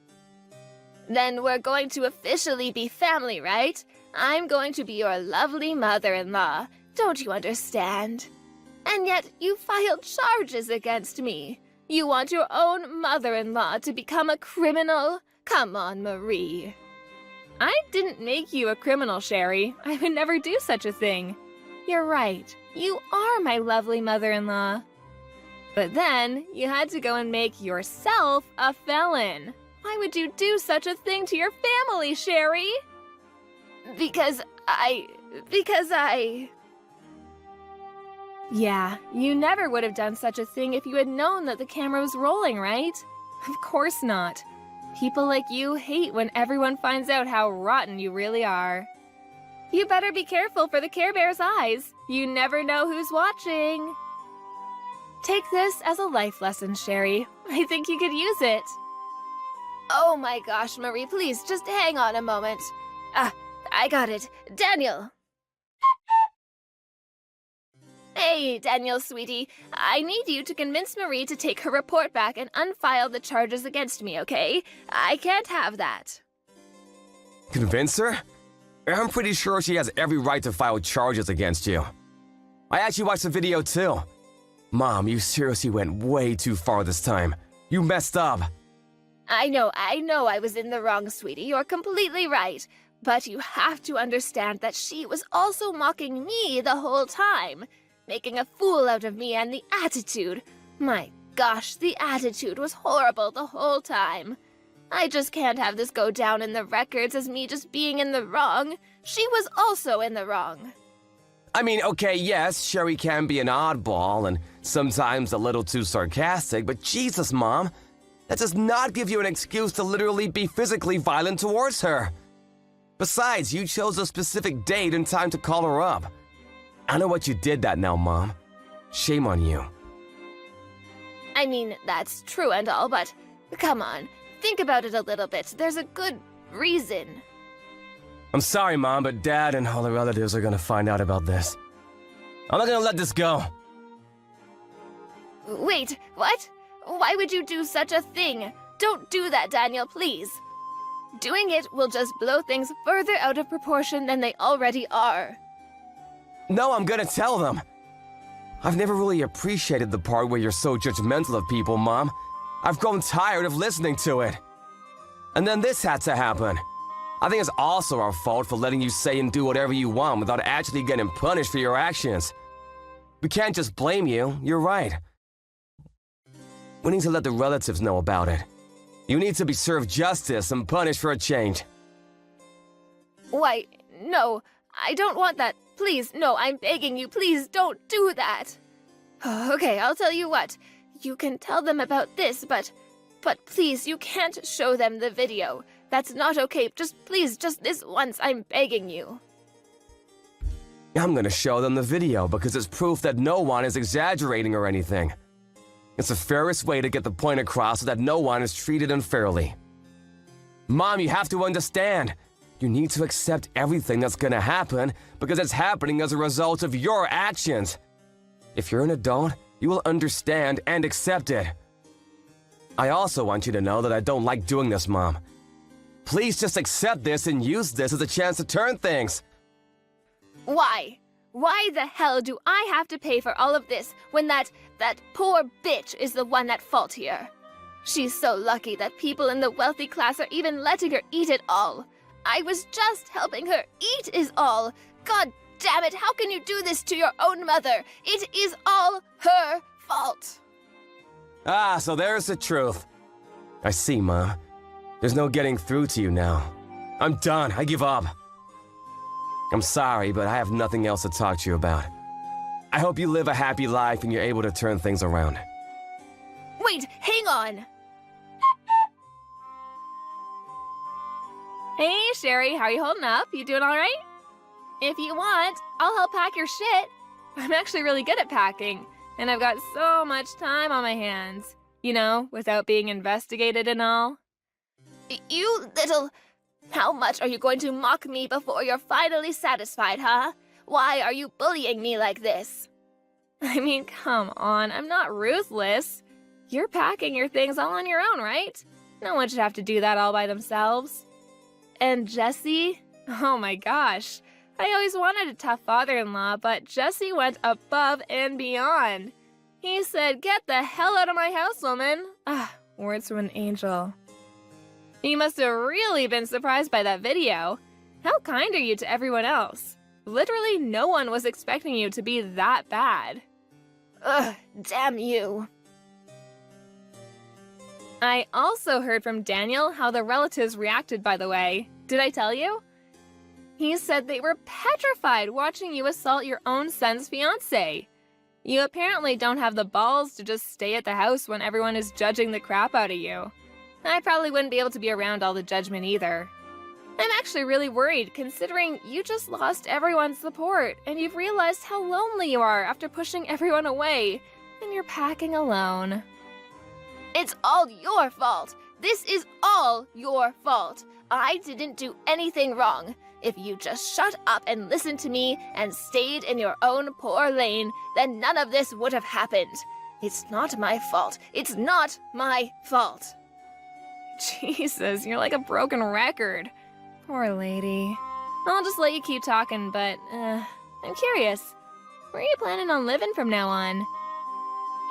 Then we're going to officially be family, right? I'm going to be your lovely mother-in-law. Don't you understand? And yet you filed charges against me. You want your own mother-in-law to become a criminal? Come on, Marie. I didn't make you a criminal, Sherry. I would never do such a thing. You're right. You are my lovely mother-in-law. But then, you had to go and make yourself a felon. Why would you do such a thing to your family, Sherry? Because I... Yeah, you never would have done such a thing if you had known that the camera was rolling, right? Of course not. People like you hate when everyone finds out how rotten you really are. You better be careful for the Care Bear's eyes. You never know who's watching. Take this as a life lesson, Sherry. I think you could use it. Oh my gosh, Marie, please, just hang on a moment. I got it. Daniel! Hey, Daniel, sweetie. I need you to convince Marie to take her report back and unfile the charges against me, okay? I can't have that. Convince her? I'm pretty sure she has every right to file charges against you. I actually watched the video too. Mom, you seriously went way too far this time. You messed up. I know I was in the wrong, sweetie. You're completely right. But you have to understand that she was also mocking me the whole time, making a fool out of me and the attitude. My gosh, the attitude was horrible the whole time. I just can't have this go down in the records as me just being in the wrong. She was also in the wrong. I mean, okay, yes, Sherry can be an oddball and sometimes a little too sarcastic, but Jesus, Mom, that does not give you an excuse to literally be physically violent towards her. Besides, you chose a specific date and time to call her up. I know what you did that now, Mom. Shame on you. I mean, that's true and all, but come on. Think about it a little bit. There's a good reason. I'm sorry, Mom, but Dad and all the relatives are gonna find out about this. I'm not gonna let this go. Wait, what? Why would you do such a thing? Don't do that, Daniel, please. Doing it will just blow things further out of proportion than they already are. No, I'm gonna tell them. I've never really appreciated the part where you're so judgmental of people, Mom. I've grown tired of listening to it. And then this had to happen. I think it's also our fault for letting you say and do whatever you want without actually getting punished for your actions. We can't just blame you, you're right. We need to let the relatives know about it. You need to be served justice and punished for a change. Why, no, I don't want that. Please, no, I'm begging you, please don't do that. Okay, I'll tell you what. You can tell them about this, but please, you can't show them the video. That's not okay. Please, just this once, I'm begging you. I'm gonna show them the video because it's proof that no one is exaggerating or anything. It's the fairest way to get the point across so that no one is treated unfairly. Mom, you have to understand. You need to accept everything that's gonna happen because it's happening as a result of your actions. If you're an adult, you will understand and accept it. I also want you to know that I don't like doing this, Mom. Please just accept this and use this as a chance to turn things. Why? Why the hell do I have to pay for all of this when that poor bitch is the one at fault here? She's so lucky that people in the wealthy class are even letting her eat it all. I was just helping her eat is all. God damn it, how can you do this to your own mother? It is all her fault. Ah, so there's the truth. I see, Mom. There's no getting through to you now. I'm done. I give up. I'm sorry, but I have nothing else to talk to you about. I hope you live a happy life and you're able to turn things around. Wait, hang on. Hey, Sherry, how are you holding up? You doing all right? If you want, I'll help pack your shit. I'm actually really good at packing, and I've got so much time on my hands. You know, without being investigated and all. You little... How much are you going to mock me before you're finally satisfied, huh? Why are you bullying me like this? I mean, come on, I'm not ruthless. You're packing your things all on your own, right? No one should have to do that all by themselves. And Jesse? Oh my gosh. I always wanted a tough father-in-law, but Jesse went above and beyond. He said, "Get the hell out of my house, woman." Ah, words from an angel. You must have really been surprised by that video. How kind are you to everyone else? Literally no one was expecting you to be that bad. Ugh, damn you. I also heard from Daniel how the relatives reacted, by the way. Did I tell you? He said they were petrified watching you assault your own son's fiancé. You apparently don't have the balls to just stay at the house when everyone is judging the crap out of you. I probably wouldn't be able to be around all the judgment either. I'm actually really worried, considering you just lost everyone's support, and you've realized how lonely you are after pushing everyone away, and you're packing alone. It's all your fault. This is all your fault. I didn't do anything wrong. If you just shut up and listened to me and stayed in your own poor lane, then none of this would have happened. It's not my fault. It's not my fault. Jesus, you're like a broken record. Poor lady. I'll just let you keep talking, but, I'm curious. Where are you planning on living from now on?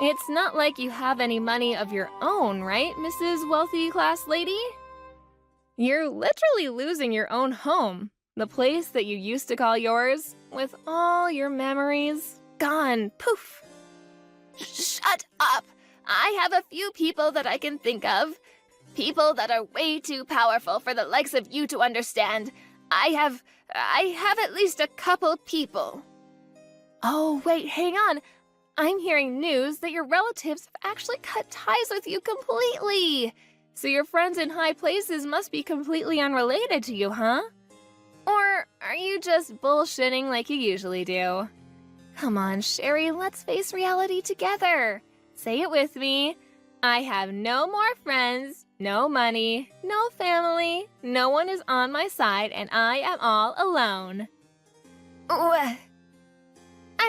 It's not like you have any money of your own, right, Mrs. Wealthy Class Lady? You're literally losing your own home. The place that you used to call yours, with all your memories gone, poof. Shut up! I have a few people that I can think of. People that are way too powerful for the likes of you to understand. I have at least a couple people. Oh, wait, hang on. I'm hearing news that your relatives have actually cut ties with you completely. So your friends in high places must be completely unrelated to you, huh? Or are you just bullshitting like you usually do? Come on, Sherry, let's face reality together. Say it with me. I have no more friends, no money, no family, no one is on my side, and I am all alone. I'm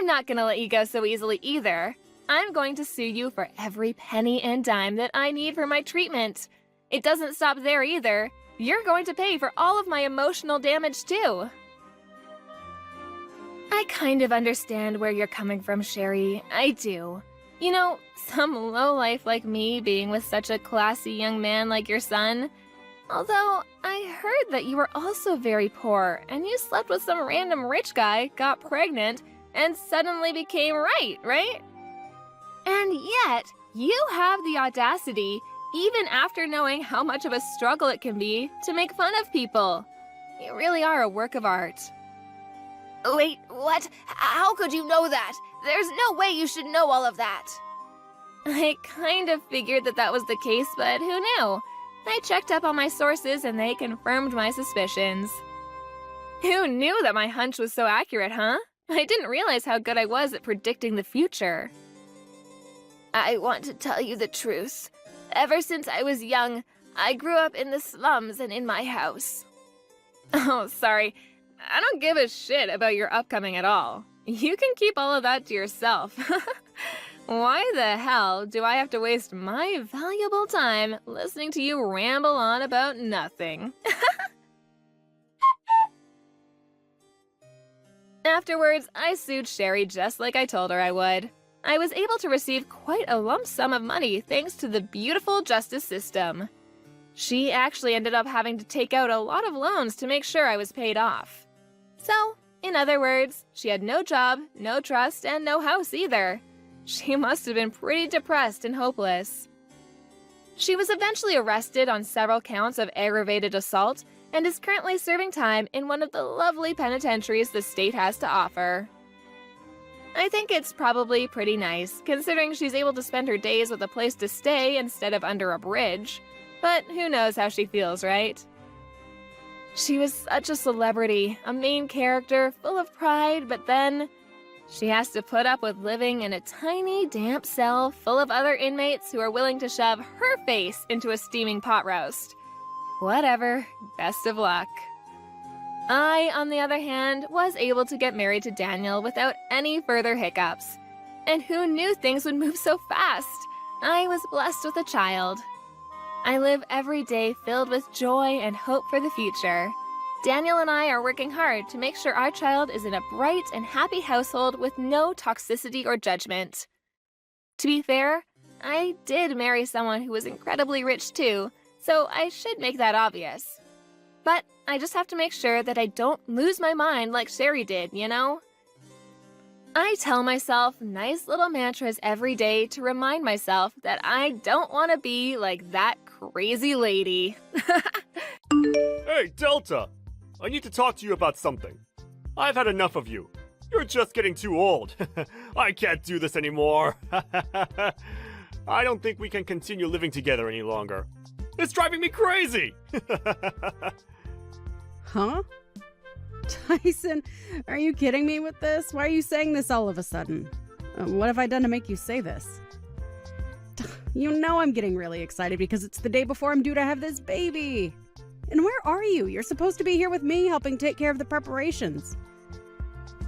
not gonna let you go so easily either. I'm going to sue you for every penny and dime that I need for my treatment. It doesn't stop there either. You're going to pay for all of my emotional damage too. I kind of understand where you're coming from, Sherry. I do. You know, some lowlife like me being with such a classy young man like your son, Although, I heard that you were also very poor, and you slept with some random rich guy, got pregnant, and suddenly became right? And yet, you have the audacity, even after knowing how much of a struggle it can be, to make fun of people. You really are a work of art. Wait, what? How could you know that? There's no way you should know all of that. I kind of figured that was the case, but who knew? I checked up on my sources and they confirmed my suspicions. Who knew that my hunch was so accurate, huh? I didn't realize how good I was at predicting the future. I want to tell you the truth. Ever since I was young, I grew up in the slums and in my house. Oh, sorry. I don't give a shit about your upcoming at all. You can keep all of that to yourself. Why the hell do I have to waste my valuable time listening to you ramble on about nothing? Afterwards, I sued Sherry just like I told her I would. I was able to receive quite a lump sum of money thanks to the beautiful justice system. She actually ended up having to take out a lot of loans to make sure I was paid off. So, in other words, she had no job, no trust, and no house either. She must have been pretty depressed and hopeless. She was eventually arrested on several counts of aggravated assault and is currently serving time in one of the lovely penitentiaries the state has to offer. I think it's probably pretty nice, considering she's able to spend her days with a place to stay instead of under a bridge. But who knows how she feels, right? She was such a celebrity, a main character, full of pride, but then she has to put up with living in a tiny, damp cell full of other inmates who are willing to shove her face into a steaming pot roast. Whatever, best of luck. I, on the other hand, was able to get married to Daniel without any further hiccups. And who knew things would move so fast? I was blessed with a child. I live every day filled with joy and hope for the future. Daniel and I are working hard to make sure our child is in a bright and happy household with no toxicity or judgment. To be fair, I did marry someone who was incredibly rich too, so I should make that obvious. But I just have to make sure that I don't lose my mind like Sherry did, you know? I tell myself nice little mantras every day to remind myself that I don't want to be like that crazy lady. Hey, Delta! I need to talk to you about something. I've had enough of you. You're just getting too old. I can't do this anymore. I don't think we can continue living together any longer. It's driving me crazy! Huh? Tyson, are you kidding me with this? Why are you saying this all of a sudden? What have I done to make you say this? You know I'm getting really excited because it's the day before I'm due to have this baby. And where are you? You're supposed to be here with me helping take care of the preparations.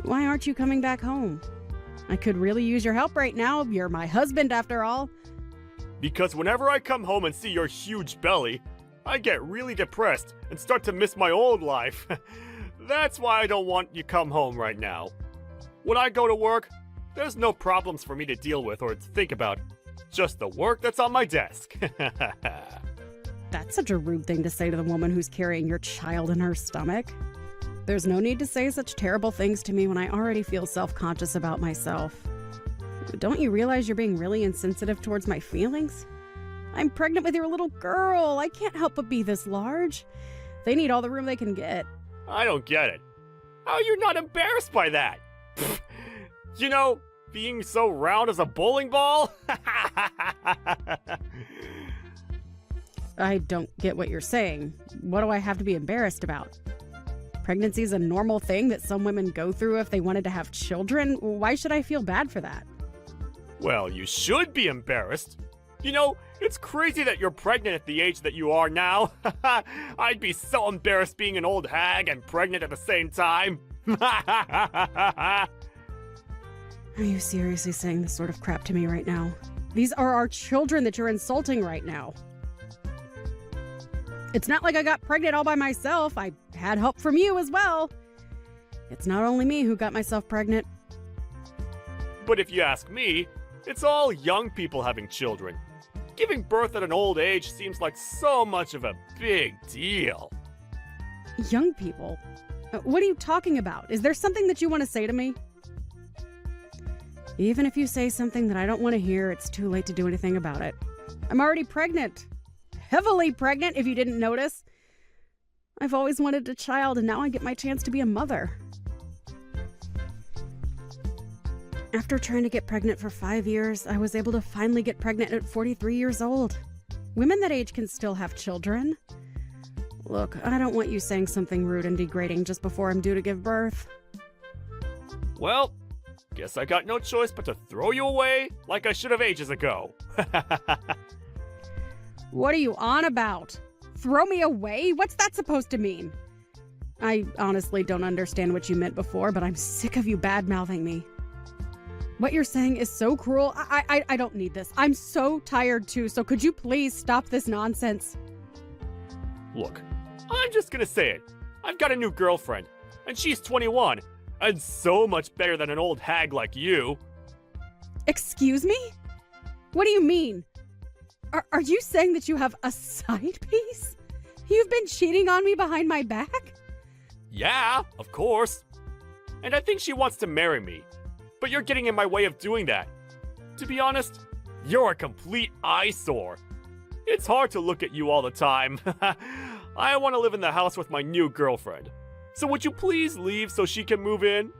Why aren't you coming back home? I could really use your help right now. You're my husband after all. Because whenever I come home and see your huge belly, I get really depressed and start to miss my old life. That's why I don't want you come home right now. When I go to work, there's no problems for me to deal with or to think about. Just the work that's on my desk. That's such a rude thing to say to the woman who's carrying your child in her stomach. There's no need to say such terrible things to me when I already feel self-conscious about myself. Don't you realize you're being really insensitive towards my feelings? I'm pregnant with your little girl. I can't help but be this large. They need all the room they can get. I don't get it. How are you not embarrassed by that? You know, being so round as a bowling ball? I don't get what you're saying. What do I have to be embarrassed about? Pregnancy is a normal thing that some women go through if they wanted to have children. Why should I feel bad for that? Well, you should be embarrassed. You know, it's crazy that you're pregnant at the age that you are now. I'd be so embarrassed being an old hag and pregnant at the same time. Are you seriously saying this sort of crap to me right now? These are our children that you're insulting right now. It's not like I got pregnant all by myself. I had help from you as well. It's not only me who got myself pregnant. But if you ask me, it's all young people having children. Giving birth at an old age seems like so much of a big deal. Young people? What are you talking about? Is there something that you want to say to me? Even if you say something that I don't want to hear, it's too late to do anything about it. I'm already pregnant. Heavily pregnant, if you didn't notice. I've always wanted a child, and now I get my chance to be a mother. After trying to get pregnant for 5 years, I was able to finally get pregnant at 43 years old. Women that age can still have children. Look, I don't want you saying something rude and degrading just before I'm due to give birth. Well, guess I got no choice but to throw you away like I should have ages ago. What are you on about? Throw me away? What's that supposed to mean? I honestly don't understand what you meant before, but I'm sick of you bad-mouthing me. What you're saying is so cruel. I don't need this. I'm so tired too, so could you please stop this nonsense? Look, I'm just gonna say it. I've got a new girlfriend, and she's 21, and so much better than an old hag like you. Excuse me? What do you mean? Are you saying that you have a side piece? You've been cheating on me behind my back? Yeah, of course. And I think she wants to marry me. But you're getting in my way of doing that. To be honest, you're a complete eyesore. It's hard to look at you all the time. I want to live in the house with my new girlfriend. So would you please leave so she can move in?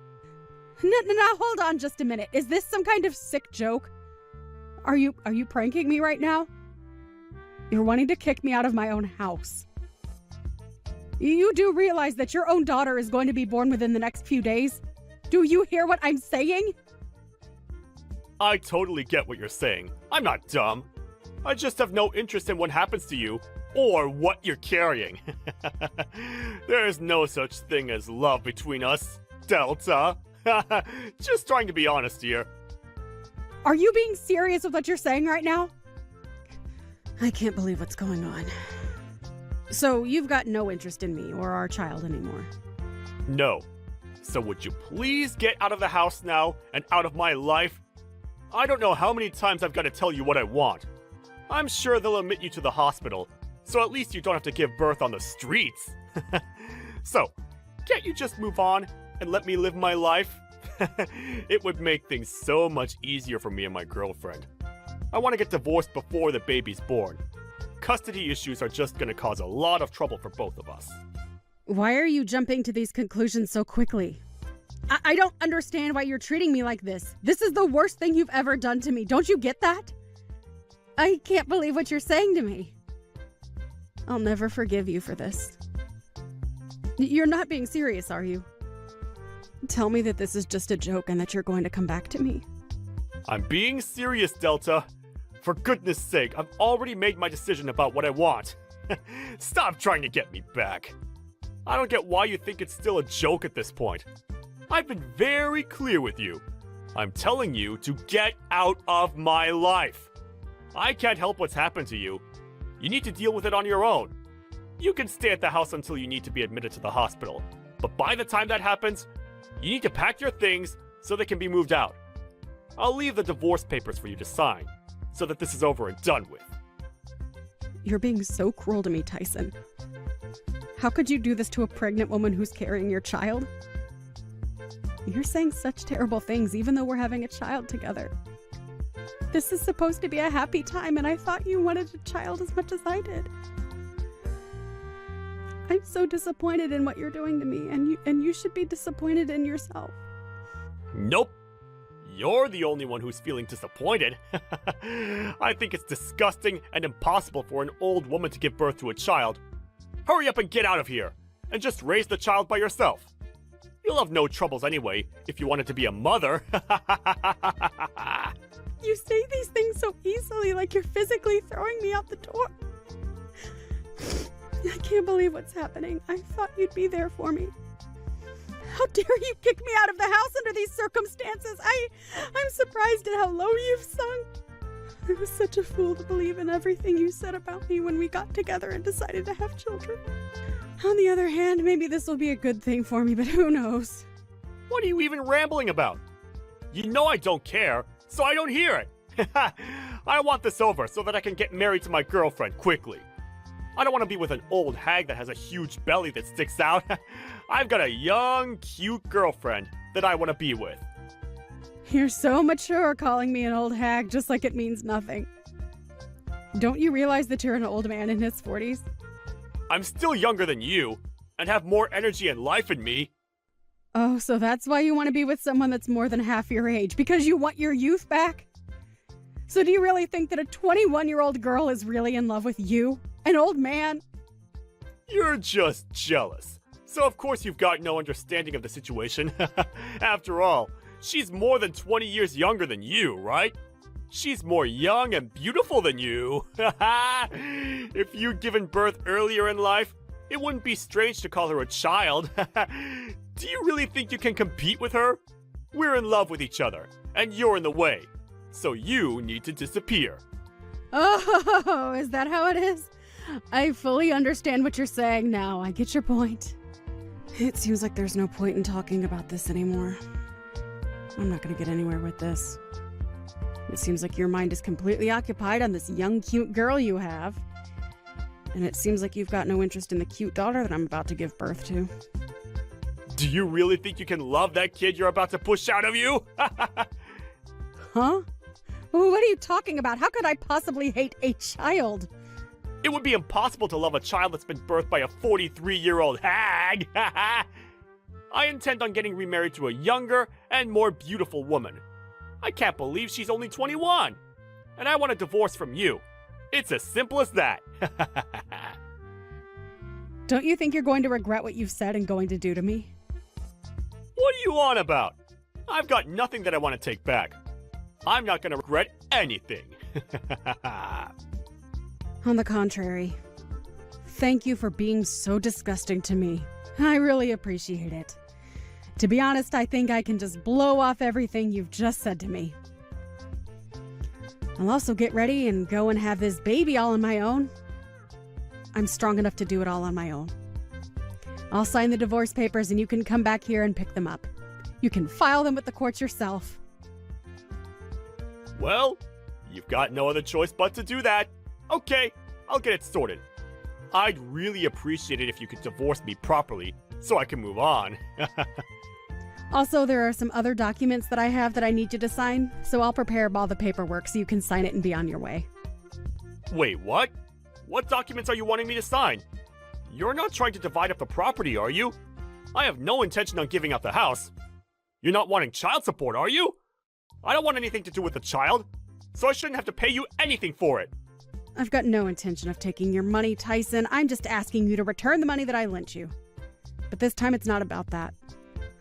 No, hold on just a minute. Is this some kind of sick joke? Are you pranking me right now? You're wanting to kick me out of my own house. You do realize that your own daughter is going to be born within the next few days? Do you hear what I'm saying? I totally get what you're saying. I'm not dumb. I just have no interest in what happens to you or what you're carrying. There is no such thing as love between us, Delta. Just trying to be honest here. Are you being serious with what you're saying right now? I can't believe what's going on. So you've got no interest in me or our child anymore? No. So would you please get out of the house now and out of my life? I don't know how many times I've got to tell you what I want. I'm sure they'll admit you to the hospital, so at least you don't have to give birth on the streets. So, can't you just move on and let me live my life? It would make things so much easier for me and my girlfriend. I want to get divorced before the baby's born. Custody issues are just going to cause a lot of trouble for both of us. Why are you jumping to these conclusions so quickly? I don't understand why you're treating me like this. This is the worst thing you've ever done to me. Don't you get that? I can't believe what you're saying to me. I'll never forgive you for this. You're not being serious, are you? Tell me that this is just a joke and that you're going to come back to me. I'm being serious, Delta. For goodness sake, I've already made my decision about what I want. Stop trying to get me back. I don't get why you think it's still a joke at this point. I've been very clear with you. I'm telling you to get out of my life. I can't help what's happened to you. You need to deal with it on your own. You can stay at the house until you need to be admitted to the hospital. But by the time that happens, you need to pack your things so they can be moved out. I'll leave the divorce papers for you to sign, so that this is over and done with. You're being so cruel to me, Tyson. How could you do this to a pregnant woman who's carrying your child? You're saying such terrible things even though we're having a child together. This is supposed to be a happy time, and I thought you wanted a child as much as I did. I'm so disappointed in what you're doing to me, and you should be disappointed in yourself. Nope. You're the only one who's feeling disappointed. I think it's disgusting and impossible for an old woman to give birth to a child. Hurry up and get out of here, and just raise the child by yourself. You'll have no troubles anyway, if you wanted to be a mother. You say these things so easily, like you're physically throwing me out the door. I can't believe what's happening. I thought you'd be there for me. How dare you kick me out of the house under these circumstances? I'm surprised at how low you've sunk. I was such a fool to believe in everything you said about me when we got together and decided to have children. On the other hand, maybe this will be a good thing for me, but who knows? What are you even rambling about? You know I don't care, so I don't hear it. I want this over so that I can get married to my girlfriend quickly. I don't want to be with an old hag that has a huge belly that sticks out. I've got a young, cute girlfriend that I want to be with. You're so mature calling me an old hag just like it means nothing. Don't you realize that you're an old man in his 40s? I'm still younger than you and have more energy and life in me. Oh, so that's why you want to be with someone that's more than half your age, because you want your youth back? So do you really think that a 21-year-old girl is really in love with you, an old man? You're just jealous. So of course you've got no understanding of the situation. After all, she's more than 20 years younger than you, right? She's more young and beautiful than you. If you'd given birth earlier in life, it wouldn't be strange to call her a child. Do you really think you can compete with her? We're in love with each other, and you're in the way. So you need to disappear. Oh, is that how it is? I fully understand what you're saying now. I get your point. It seems like there's no point in talking about this anymore. I'm not going to get anywhere with this. It seems like your mind is completely occupied on this young, cute girl you have. And it seems like you've got no interest in the cute daughter that I'm about to give birth to. Do you really think you can love that kid you're about to push out of you? Huh? What are you talking about? How could I possibly hate a child? It would be impossible to love a child that's been birthed by a 43-year-old hag. I intend on getting remarried to a younger and more beautiful woman. I can't believe she's only 21. And I want a divorce from you. It's as simple as that. Don't you think you're going to regret what you've said and going to do to me? What are you on about? I've got nothing that I want to take back. I'm not going to regret anything. On the contrary, thank you for being so disgusting to me. I really appreciate it. To be honest, I think I can just blow off everything you've just said to me. I'll also get ready and go and have this baby all on my own. I'm strong enough to do it all on my own. I'll sign the divorce papers and you can come back here and pick them up. You can file them with the courts yourself. Well, you've got no other choice but to do that. Okay, I'll get it sorted. I'd really appreciate it if you could divorce me properly so I can move on. Also, there are some other documents that I have that I need you to sign, so I'll prepare all the paperwork so you can sign it and be on your way. Wait, what? What documents are you wanting me to sign? You're not trying to divide up the property, are you? I have no intention on giving up the house. You're not wanting child support, are you? I don't want anything to do with the child, so I shouldn't have to pay you anything for it. I've got no intention of taking your money, Tyson. I'm just asking you to return the money that I lent you. But this time it's not about that.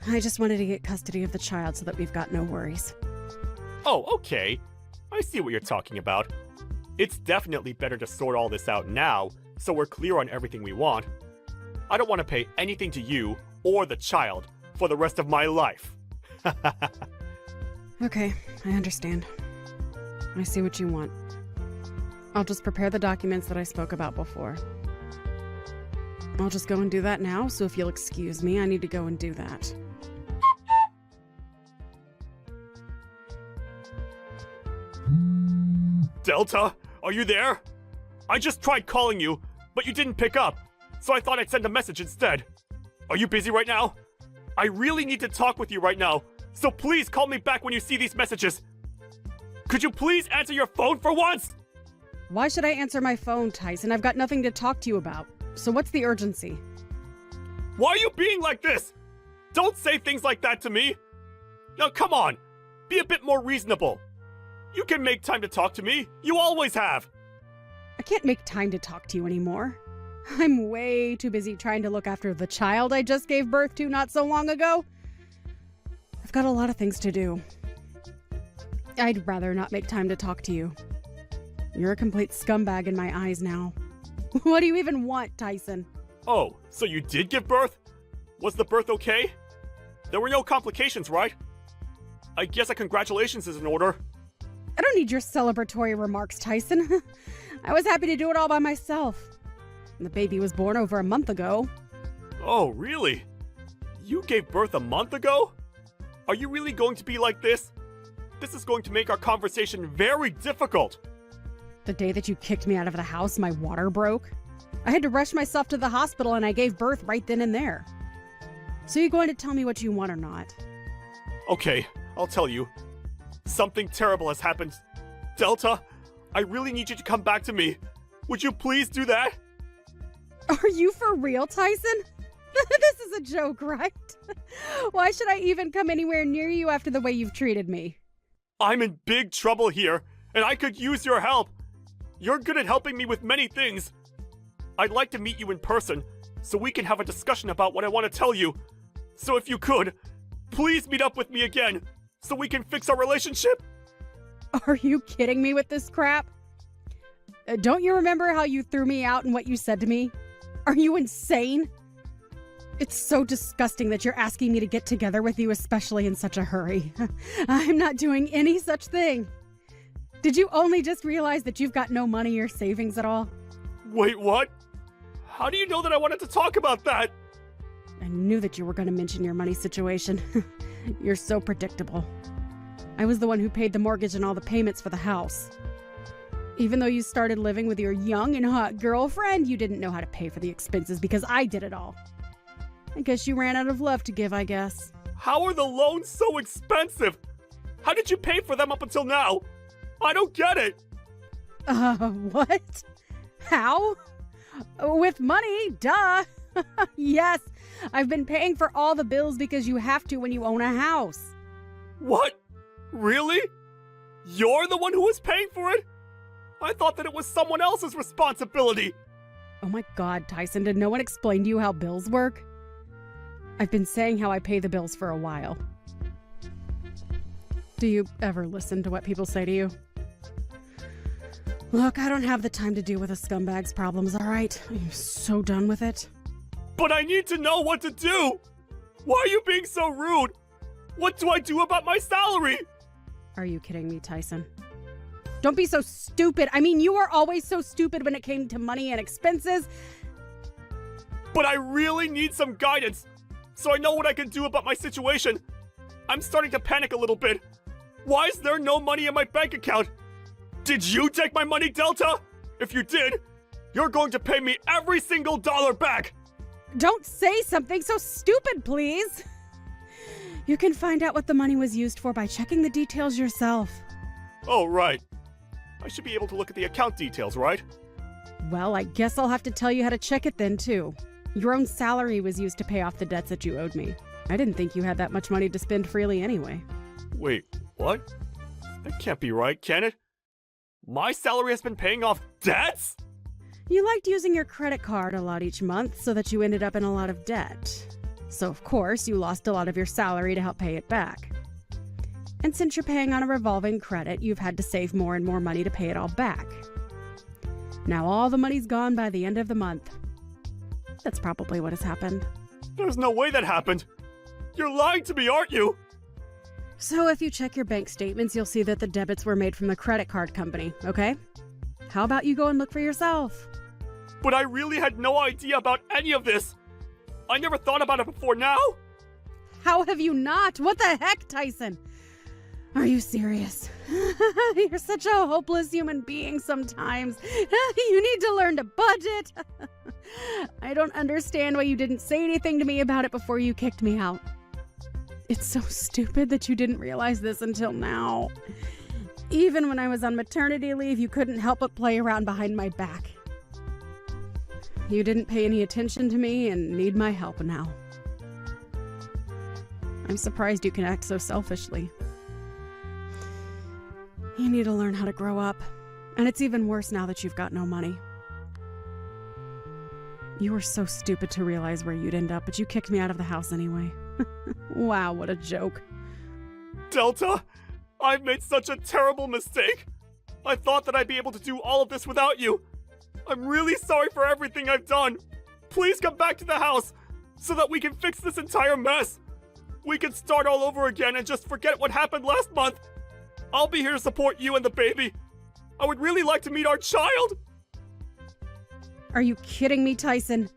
I just wanted to get custody of the child so that we've got no worries. Oh, okay. I see what you're talking about. It's definitely better to sort all this out now, so we're clear on everything we want. I don't want to pay anything to you or the child for the rest of my life. Okay, I understand. I see what you want. I'll just prepare the documents that I spoke about before. I'll just go and do that now, so if you'll excuse me, I need to go and do that. Delta, are you there? I just tried calling you, but you didn't pick up, so I thought I'd send a message instead. Are you busy right now? I really need to talk with you right now, so please call me back when you see these messages. Could you please answer your phone for once? Why should I answer my phone, Tyson? I've got nothing to talk to you about. So what's the urgency? Why are you being like this? Don't say things like that to me. Now come on, be a bit more reasonable. You can make time to talk to me. You always have. I can't make time to talk to you anymore. I'm way too busy trying to look after the child I just gave birth to not so long ago. I've got a lot of things to do. I'd rather not make time to talk to you. You're a complete scumbag in my eyes now. What do you even want, Tyson? Oh, so you did give birth? Was the birth okay? There were no complications, right? I guess a congratulations is in order. I don't need your celebratory remarks, Tyson. I was happy to do it all by myself. The baby was born over a month ago. Oh, really? You gave birth a month ago? Are you really going to be like this? This is going to make our conversation very difficult. The day that you kicked me out of the house, my water broke. I had to rush myself to the hospital and I gave birth right then and there. So you're going to tell me what you want or not? Okay, I'll tell you. Something terrible has happened. Delta, I really need you to come back to me. Would you please do that? Are you for real, Tyson? This is a joke, right? Why should I even come anywhere near you after the way you've treated me? I'm in big trouble here, and I could use your help. You're good at helping me with many things. I'd like to meet you in person, so we can have a discussion about what I want to tell you. So if you could, please meet up with me again, so we can fix our relationship. Are you kidding me with this crap? Don't you remember how you threw me out and what you said to me? Are you insane? It's so disgusting that you're asking me to get together with you, especially in such a hurry. I'm not doing any such thing. Did you only just realize that you've got no money or savings at all? Wait, what? How do you know that I wanted to talk about that? I knew that you were going to mention your money situation. You're so predictable. I was the one who paid the mortgage and all the payments for the house. Even though you started living with your young and hot girlfriend, you didn't know how to pay for the expenses because I did it all. I guess you ran out of love to give, I guess. How are the loans so expensive? How did you pay for them up until now? I don't get it. What? How? With money, duh. Yes, I've been paying for all the bills because you have to when you own a house. What? Really? You're the one who was paying for it? I thought that it was someone else's responsibility. Oh my God, Tyson, did no one explain to you how bills work? I've been saying how I pay the bills for a while. Do you ever listen to what people say to you? Look, I don't have the time to deal with a scumbag's problems, all right? I'm so done with it. But I need to know what to do. Why are you being so rude? What do I do about my salary? Are you kidding me, Tyson? Don't be so stupid. I mean, you were always so stupid when it came to money and expenses. But I really need some guidance, so I know what I can do about my situation. I'm starting to panic a little bit. Why is there no money in my bank account? Did you take my money, Delta? If you did, you're going to pay me every single dollar back. Don't say something so stupid, please. You can find out what the money was used for by checking the details yourself. Oh, right. I should be able to look at the account details, right? Well, I guess I'll have to tell you how to check it then, too. Your own salary was used to pay off the debts that you owed me. I didn't think you had that much money to spend freely anyway. Wait, what? That can't be right, can it? My salary has been paying off debts? You liked using your credit card a lot each month so that you ended up in a lot of debt. So, of course, you lost a lot of your salary to help pay it back. And since you're paying on a revolving credit, you've had to save more and more money to pay it all back. Now all the money's gone by the end of the month. That's probably what has happened. There's no way that happened. You're lying to me, aren't you? So if you check your bank statements, you'll see that the debits were made from the credit card company, okay? How about you go and look for yourself? But I really had no idea about any of this. I never thought about it before now. How have you not? What the heck, Tyson? Are you serious? You're such a hopeless human being sometimes. You need to learn to budget. I don't understand why you didn't say anything to me about it before you kicked me out. It's so stupid that you didn't realize this until now. Even when I was on maternity leave, you couldn't help but play around behind my back. You didn't pay any attention to me and need my help now. I'm surprised you can act so selfishly. You need to learn how to grow up. And it's even worse now that you've got no money. You were so stupid to realize where you'd end up, but you kicked me out of the house anyway. Wow, what a joke. Delta, I've made such a terrible mistake. I thought that I'd be able to do all of this without you. I'm really sorry for everything I've done. Please come back to the house so that we can fix this entire mess. We can start all over again and just forget what happened last month. I'll be here to support you and the baby. I would really like to meet our child. Are you kidding me, Tyson?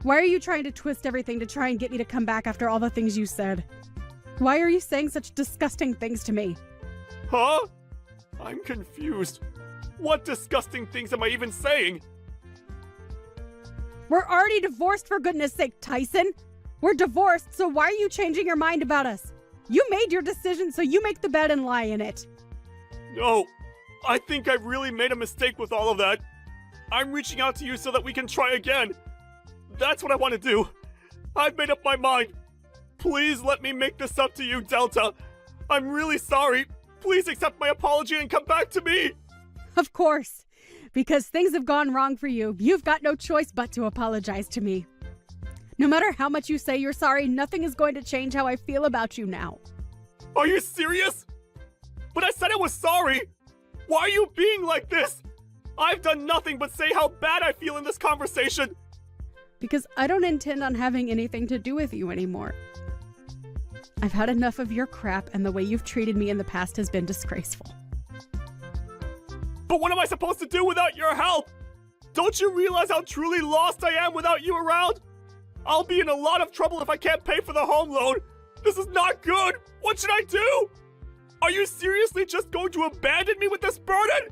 Why are you trying to twist everything to try and get me to come back after all the things you said? Why are you saying such disgusting things to me? Huh? I'm confused. What disgusting things am I even saying? We're already divorced, for goodness sake, Tyson. We're divorced, so why are you changing your mind about us? You made your decision, so you make the bed and lie in it. No, I think I've really made a mistake with all of that. I'm reaching out to you so that we can try again. That's what I want to do. I've made up my mind. Please let me make this up to you, Delta. I'm really sorry. Please accept my apology and come back to me. Of course. Because things have gone wrong for you. You've got no choice but to apologize to me. No matter how much you say you're sorry, nothing is going to change how I feel about you now. Are you serious? But I said I was sorry. Why are you being like this? I've done nothing but say how bad I feel in this conversation. Because I don't intend on having anything to do with you anymore. I've had enough of your crap, and the way you've treated me in the past has been disgraceful. But what am I supposed to do without your help? Don't you realize how truly lost I am without you around? I'll be in a lot of trouble if I can't pay for the home loan. This is not good. What should I do? Are you seriously just going to abandon me with this burden?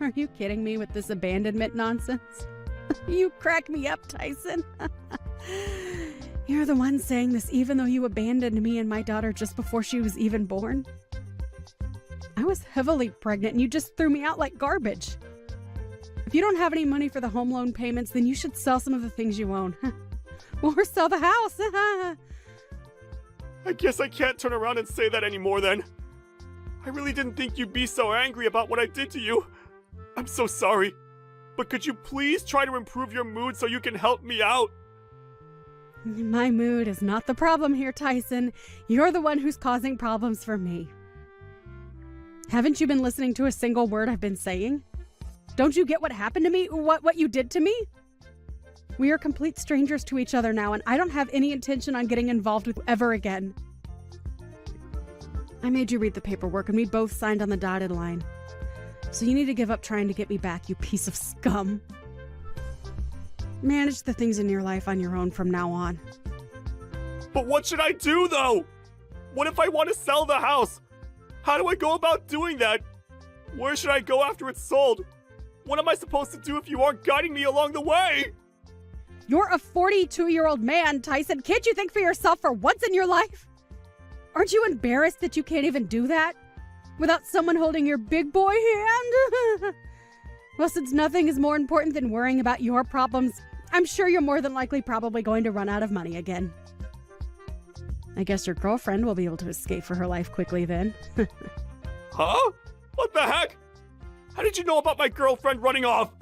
Are you kidding me with this abandonment nonsense? You crack me up, Tyson. You're the one saying this even though you abandoned me and my daughter just before she was even born. I was heavily pregnant and you just threw me out like garbage. If you don't have any money for the home loan payments, then you should sell some of the things you own. Or sell the house. I guess I can't turn around and say that anymore then. I really didn't think you'd be so angry about what I did to you. I'm so sorry. But could you please try to improve your mood so you can help me out? My mood is not the problem here, Tyson. You're the one who's causing problems for me. Haven't you been listening to a single word I've been saying? Don't you get what happened to me? What you did to me? We are complete strangers to each other now, and I don't have any intention on getting involved with you ever again. I made you read the paperwork, and we both signed on the dotted line. So you need to give up trying to get me back, you piece of scum. Manage the things in your life on your own from now on. But what should I do, though? What if I want to sell the house? How do I go about doing that? Where should I go after it's sold? What am I supposed to do if you aren't guiding me along the way? You're a 42-year-old man, Tyson. Can't you think for yourself for once in your life? Aren't you embarrassed that you can't even do that? Without someone holding your big boy hand? Well, since nothing is more important than worrying about your problems, I'm sure you're more than likely probably going to run out of money again. I guess your girlfriend will be able to escape for her life quickly then. Huh? What the heck? How did you know about my girlfriend running off?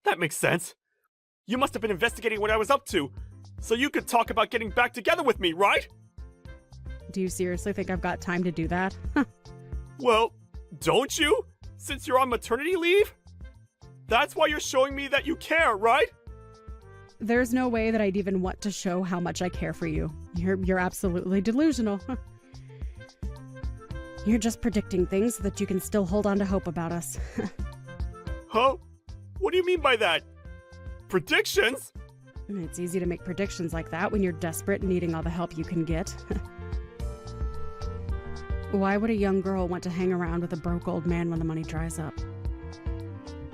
That makes sense. You must have been investigating what I was up to, so you could talk about getting back together with me, right? Do you seriously think I've got time to do that? Well, don't you? Since you're on maternity leave? That's why you're showing me that you care, right? There's no way that I'd even want to show how much I care for you. You're absolutely delusional. You're just predicting things so that you can still hold on to hope about us. Huh? What do you mean by that? Predictions? It's easy to make predictions like that when you're desperate and needing all the help you can get. Why would a young girl want to hang around with a broke old man when the money dries up?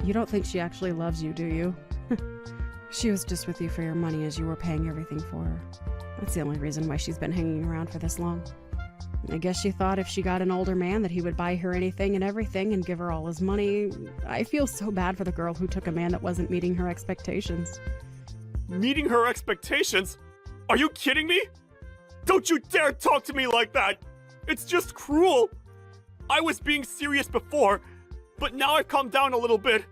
You don't think she actually loves you, do you? She was just with you for your money as you were paying everything for her. That's the only reason why she's been hanging around for this long. I guess she thought if she got an older man that he would buy her anything and everything and give her all his money. I feel so bad for the girl who took a man that wasn't meeting her expectations. Meeting her expectations? Are you kidding me? Don't you dare talk to me like that! It's just cruel! I was being serious before, but now I've calmed down a little bit.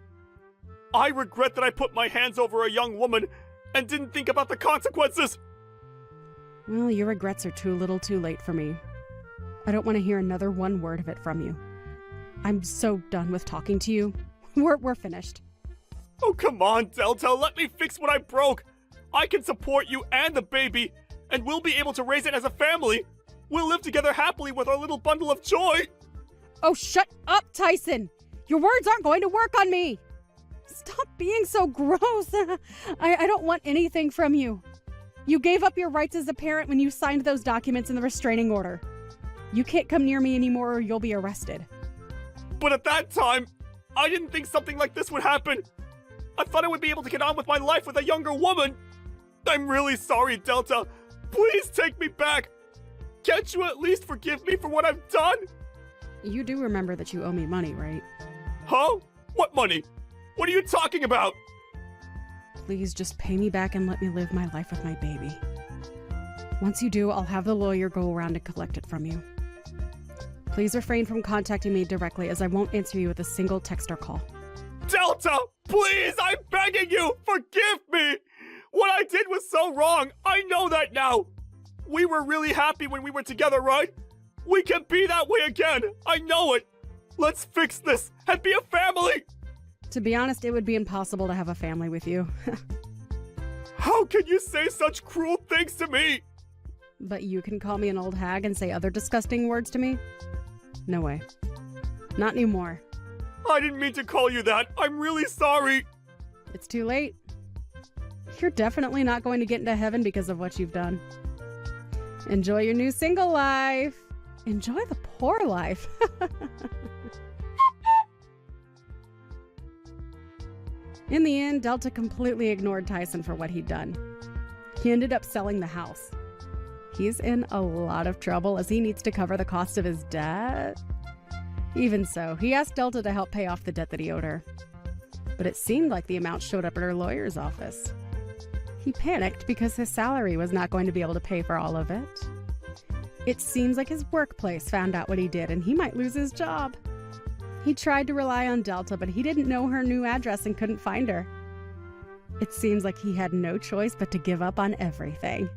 I regret that I put my hands over a young woman and didn't think about the consequences! Well, your regrets are too little too late for me. I don't want to hear another one word of it from you. I'm so done with talking to you. We're finished. Oh, come on, Delta, let me fix what I broke! I can support you and the baby, and we'll be able to raise it as a family! We'll live together happily with our little bundle of joy! Oh, shut up, Tyson! Your words aren't going to work on me! Stop being so gross! I don't want anything from you. You gave up your rights as a parent when you signed those documents in the restraining order. You can't come near me anymore or you'll be arrested. But at that time, I didn't think something like this would happen. I thought I would be able to get on with my life with a younger woman. I'm really sorry, Delta. Please take me back. Can't you at least forgive me for what I've done? You do remember that you owe me money, right? Huh? What money? What are you talking about? Please just pay me back and let me live my life with my baby. Once you do, I'll have the lawyer go around and collect it from you. Please refrain from contacting me directly, as I won't answer you with a single text or call. Delta, please, I'm begging you, forgive me. What I did was so wrong. I know that now. We were really happy when we were together, right? We can be that way again. I know it. Let's fix this and be a family. To be honest, it would be impossible to have a family with you. How can you say such cruel things to me? But you can call me an old hag and say other disgusting words to me? No way. Not anymore. I didn't mean to call you that. I'm really sorry. It's too late. You're definitely not going to get into heaven because of what you've done. Enjoy your new single life. Enjoy the poor life. In the end, Delta completely ignored Tyson for what he'd done. He ended up selling the house. He's in a lot of trouble as he needs to cover the cost of his debt. Even so, he asked Delta to help pay off the debt that he owed her. But it seemed like the amount showed up at her lawyer's office. He panicked because his salary was not going to be able to pay for all of it. It seems like his workplace found out what he did and he might lose his job. He tried to rely on Delta, but he didn't know her new address and couldn't find her. It seems like he had no choice but to give up on everything.